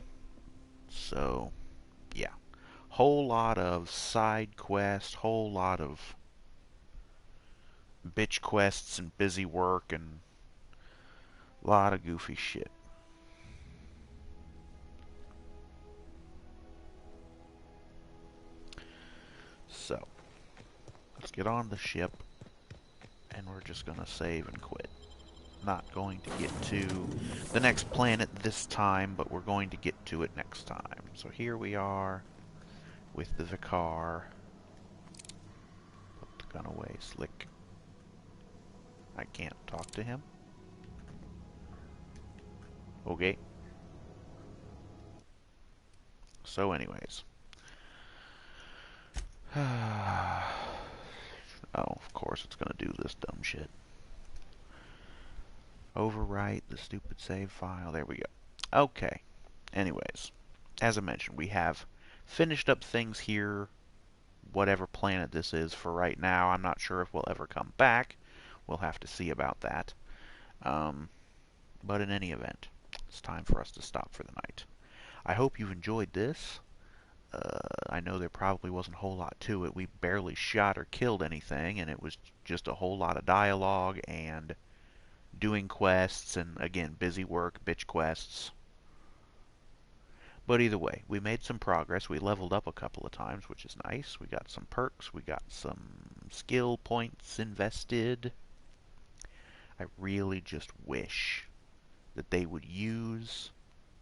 So, yeah. Whole lot of side quests, whole lot of bitch quests and busy work and a lot of goofy shit. So, let's get on the ship, and we're just gonna save and quit. Not going to get to the next planet this time, but we're going to get to it next time. So here we are with the Vicar. Put the Gun away, Slick. I can't talk to him. Okay. So anyways. Oh, of course it's gonna do this dumb shit. Overwrite the stupid save file. There we go. Okay. Anyways, as I mentioned, we have finished up things here. Whatever planet this is for right now. I'm not sure if we'll ever come back. We'll have to see about that. But in any event, it's time for us to stop for the night. I hope you've enjoyed this. I know there probably wasn't a whole lot to it. We barely shot or killed anything, and it was just a whole lot of dialogue and doing quests, and again, busy work, bitch quests. But either way, we made some progress. We leveled up a couple of times, which is nice. We got some perks. We got some skill points invested. I really just wish that they would use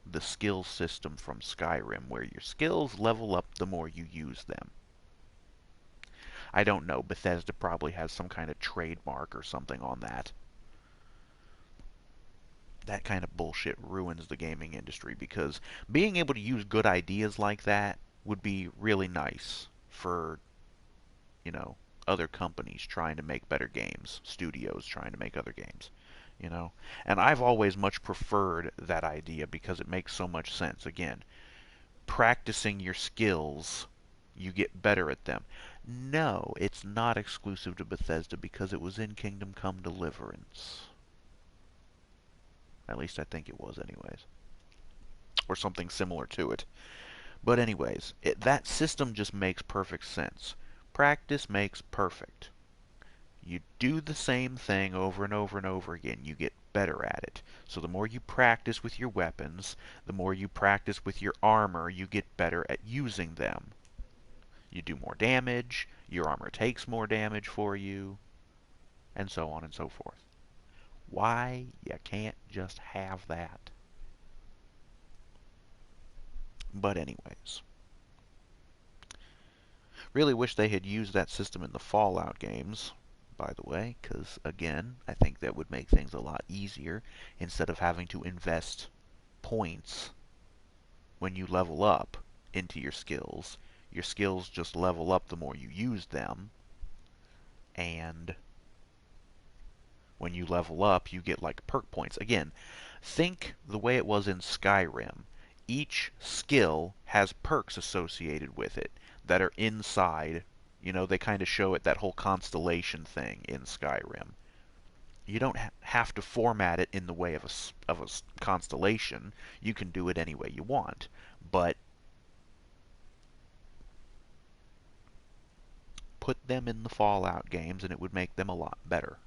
the skill system from Skyrim, where your skills level up the more you use them. I don't know. Bethesda probably has some kind of trademark or something on that. That kind of bullshit ruins the gaming industry, because being able to use good ideas like that would be really nice for, you know, other companies trying to make better games, studios trying to make other games, you know. And I've always much preferred that idea because it makes so much sense. Again, practicing your skills, you get better at them. No, it's not exclusive to Bethesda because it was in Kingdom Come Deliverance. At least I think it was anyways. Or something similar to it. But anyways, that system just makes perfect sense. Practice makes perfect. You do the same thing over and over and over again. You get better at it. So the more you practice with your weapons, the more you practice with your armor, you get better at using them. You do more damage, your armor takes more damage for you, and so on and so forth. Why you can't just have that? But anyways. Really wish they had used that system in the Fallout games, by the way, because, again, I think that would make things a lot easier instead of having to invest points when you level up into your skills. Your skills just level up the more you use them, and when you level up, you get like perk points. Again, think the way it was in Skyrim. Each skill has perks associated with it that are inside. You know, they kind of show it, that whole constellation thing in Skyrim. You don't have to format it in the way of a constellation. You can do it any way you want. But put them in the Fallout games and it would make them a lot better.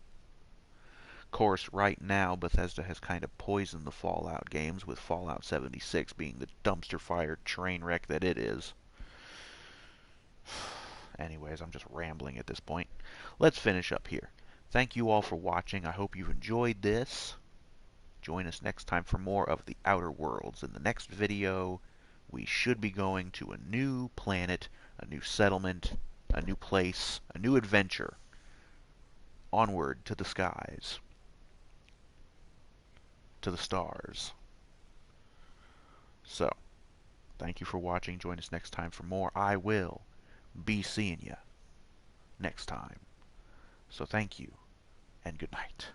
Of course, right now, Bethesda has kind of poisoned the Fallout games, with Fallout 76 being the dumpster-fire train wreck that it is. Anyways, I'm just rambling at this point. Let's finish up here. Thank you all for watching. I hope you've enjoyed this. Join us next time for more of the Outer Worlds. In the next video, we should be going to a new planet, a new settlement, a new place, a new adventure. Onward to the skies. To the stars. So, thank you for watching. Join us next time for more. I will be seeing you next time. So thank you, and good night.